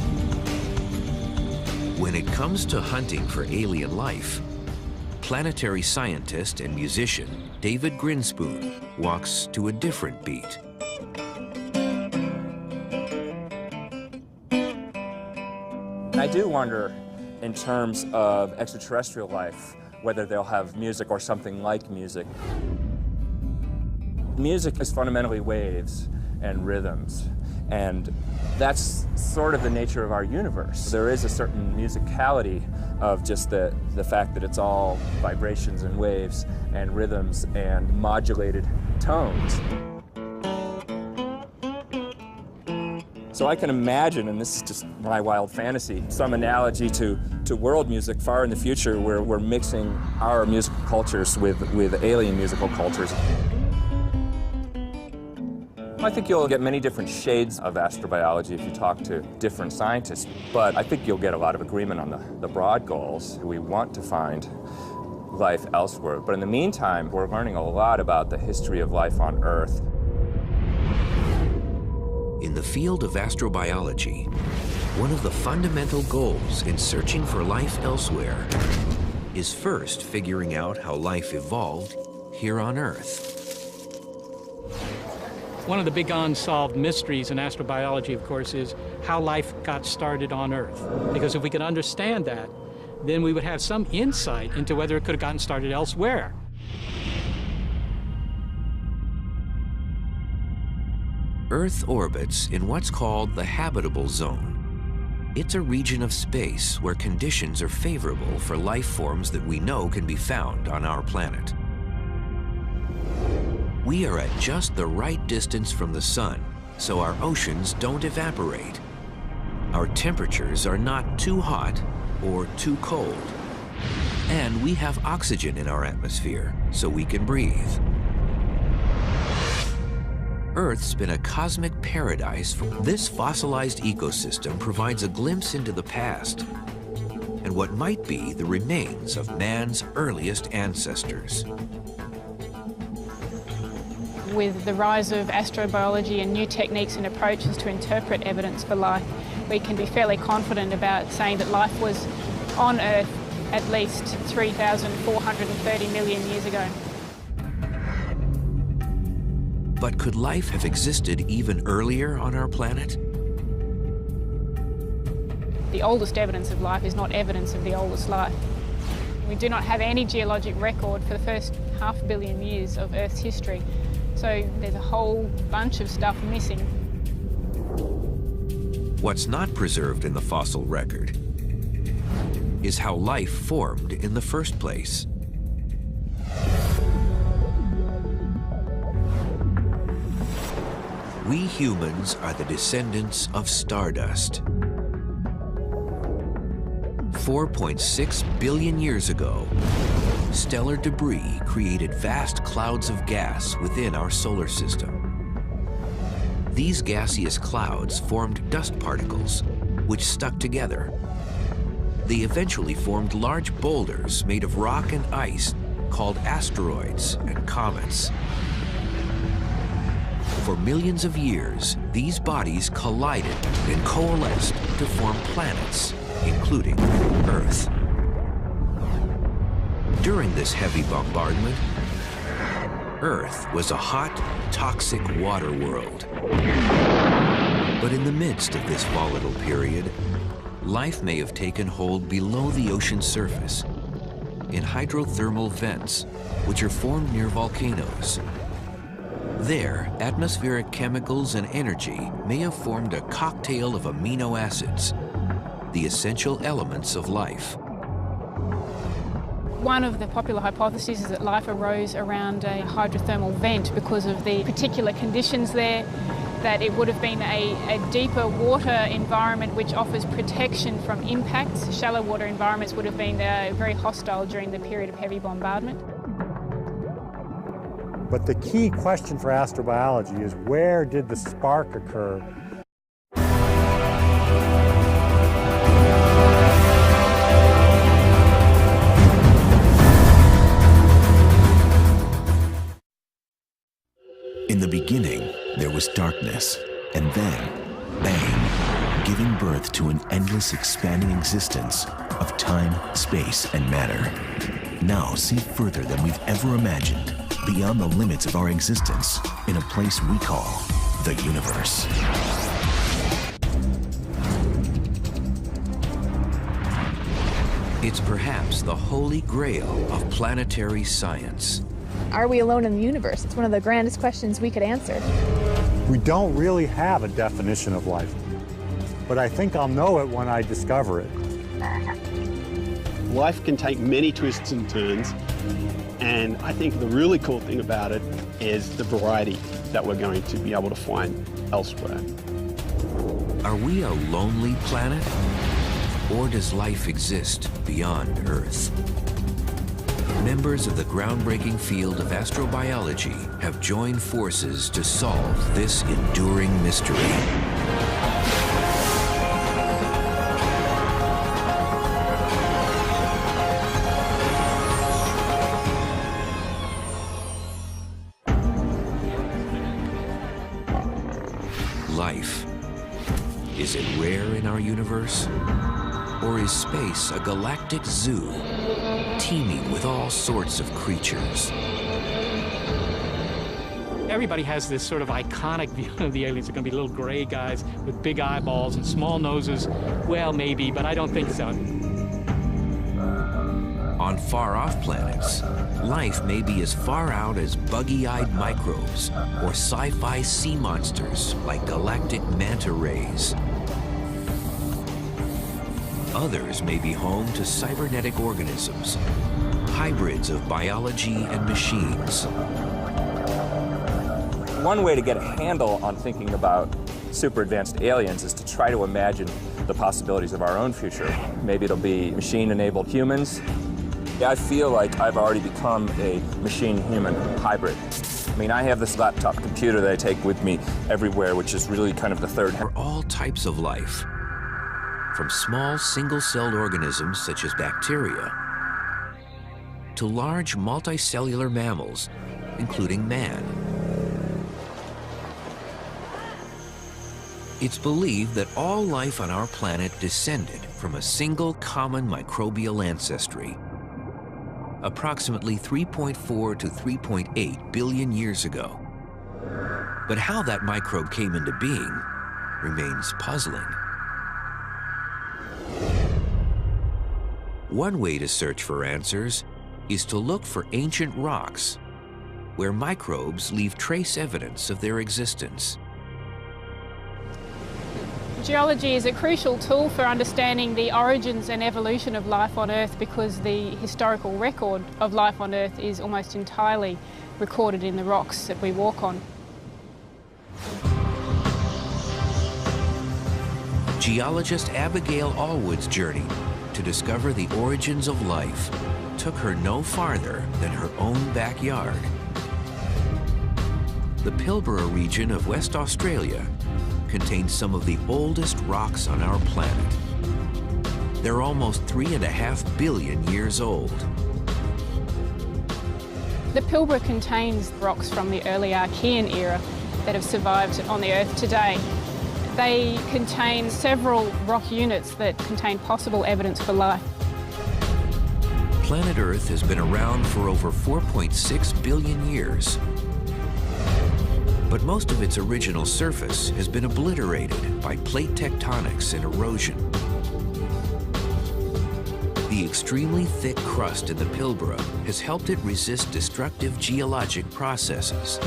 When it comes to hunting for alien life, planetary scientist and musician David Grinspoon walks to a different beat. I do wonder, in terms of extraterrestrial life, whether they'll have music or something like music. Music is fundamentally waves and rhythms, and that's sort of the nature of our universe. There is a certain musicality of just the fact that it's all vibrations and waves and rhythms and modulated tones. So I can imagine, and this is just my wild fantasy, some analogy to world music far in the future where we're mixing our musical cultures with alien musical cultures. I think you'll get many different shades of astrobiology if you talk to different scientists, but I think you'll get a lot of agreement on the broad goals. We want to find life elsewhere, but in the meantime, we're learning a lot about the history of life on Earth. In the field of astrobiology, one of the fundamental goals in searching for life elsewhere is first figuring out how life evolved here on Earth. One of the big unsolved mysteries in astrobiology, of course, is how life got started on Earth. Because if we could understand that, then we would have some insight into whether it could have gotten started elsewhere. Earth orbits in what's called the habitable zone. It's a region of space where conditions are favorable for life forms that we know can be found on our planet. We are at just the right distance from the sun, so our oceans don't evaporate. Our temperatures are not too hot or too cold. And we have oxygen in our atmosphere, so we can breathe. Earth's been a cosmic paradise. This fossilized ecosystem provides a glimpse into the past and what might be the remains of man's earliest ancestors. With the rise of astrobiology and new techniques and approaches to interpret evidence for life, we can be fairly confident about saying that life was on Earth at least 3,430 million years ago. But could life have existed even earlier on our planet? The oldest evidence of life is not evidence of the oldest life. We do not have any geologic record for the first 500 million years of Earth's history, so there's a whole bunch of stuff missing. What's not preserved in the fossil record is how life formed in the first place. We humans are the descendants of stardust. 4.6 billion years ago, stellar debris created vast clouds of gas within our solar system. These gaseous clouds formed dust particles, which stuck together. They eventually formed large boulders made of rock and ice called asteroids and comets. For millions of years, these bodies collided and coalesced to form planets, including Earth. During this heavy bombardment, Earth was a hot, toxic water world. But in the midst of this volatile period, life may have taken hold below the ocean surface, in hydrothermal vents, which are formed near volcanoes. There, atmospheric chemicals and energy may have formed a cocktail of amino acids, the essential elements of life. One of the popular hypotheses is that life arose around a hydrothermal vent because of the particular conditions there, that it would have been a deeper water environment which offers protection from impacts. Shallow water environments would have been very hostile during the period of heavy bombardment. But the key question for astrobiology is, where did the spark occur? In the beginning, there was darkness, and then, bang, giving birth to an endless expanding existence of time, space, and matter. Now see further than we've ever imagined, beyond the limits of our existence, in a place we call the universe. It's perhaps the holy grail of planetary science. Are we alone in the universe? It's one of the grandest questions we could answer. We don't really have a definition of life, but I think I'll know it when I discover it. Life can take many twists and turns, and I think the really cool thing about it is the variety that we're going to be able to find elsewhere. Are we a lonely planet, or does life exist beyond Earth? Members of the groundbreaking field of astrobiology have joined forces to solve this enduring mystery. Life. Is it rare in our universe? Or is space a galactic zoo, teeming with all sorts of creatures? Everybody has this sort of iconic view of the aliens. They're going to be little gray guys with big eyeballs and small noses. Well, maybe, but I don't think so. On far-off planets, life may be as far out as buggy-eyed microbes or sci-fi sea monsters like galactic manta rays. Others may be home to cybernetic organisms, hybrids of biology and machines. One way to get a handle on thinking about super advanced aliens is to try to imagine the possibilities of our own future. Maybe it'll be machine-enabled humans. Yeah, I feel like I've already become a machine-human hybrid. I mean, I have this laptop computer that I take with me everywhere, which is really kind of the third. For all types of life, from small single-celled organisms such as bacteria to large multicellular mammals, including man. It's believed that all life on our planet descended from a single common microbial ancestry, approximately 3.4 to 3.8 billion years ago. But how that microbe came into being remains puzzling. One way to search for answers is to look for ancient rocks, where microbes leave trace evidence of their existence. Geology is a crucial tool for understanding the origins and evolution of life on Earth because the historical record of life on Earth is almost entirely recorded in the rocks that we walk on. Geologist Abigail Allwood's journey to discover the origins of life took her no farther than her own backyard. The Pilbara region of West Australia contains some of the oldest rocks on our planet. They're almost 3.5 billion years old. The Pilbara contains rocks from the early Archean era that have survived on the Earth today. They contain several rock units that contain possible evidence for life. Planet Earth has been around for over 4.6 billion years. But most of its original surface has been obliterated by plate tectonics and erosion. The extremely thick crust in the Pilbara has helped it resist destructive geologic processes.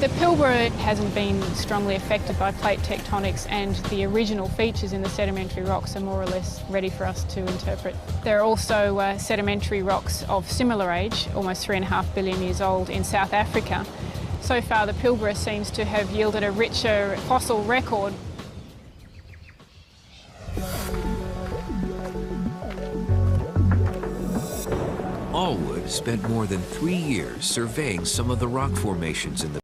The Pilbara hasn't been strongly affected by plate tectonics, and the original features in the sedimentary rocks are more or less ready for us to interpret. There are also sedimentary rocks of similar age, almost 3.5 billion years old, in South Africa. So far, the Pilbara seems to have yielded a richer fossil record. Allwood spent more than 3 years surveying some of the rock formations in the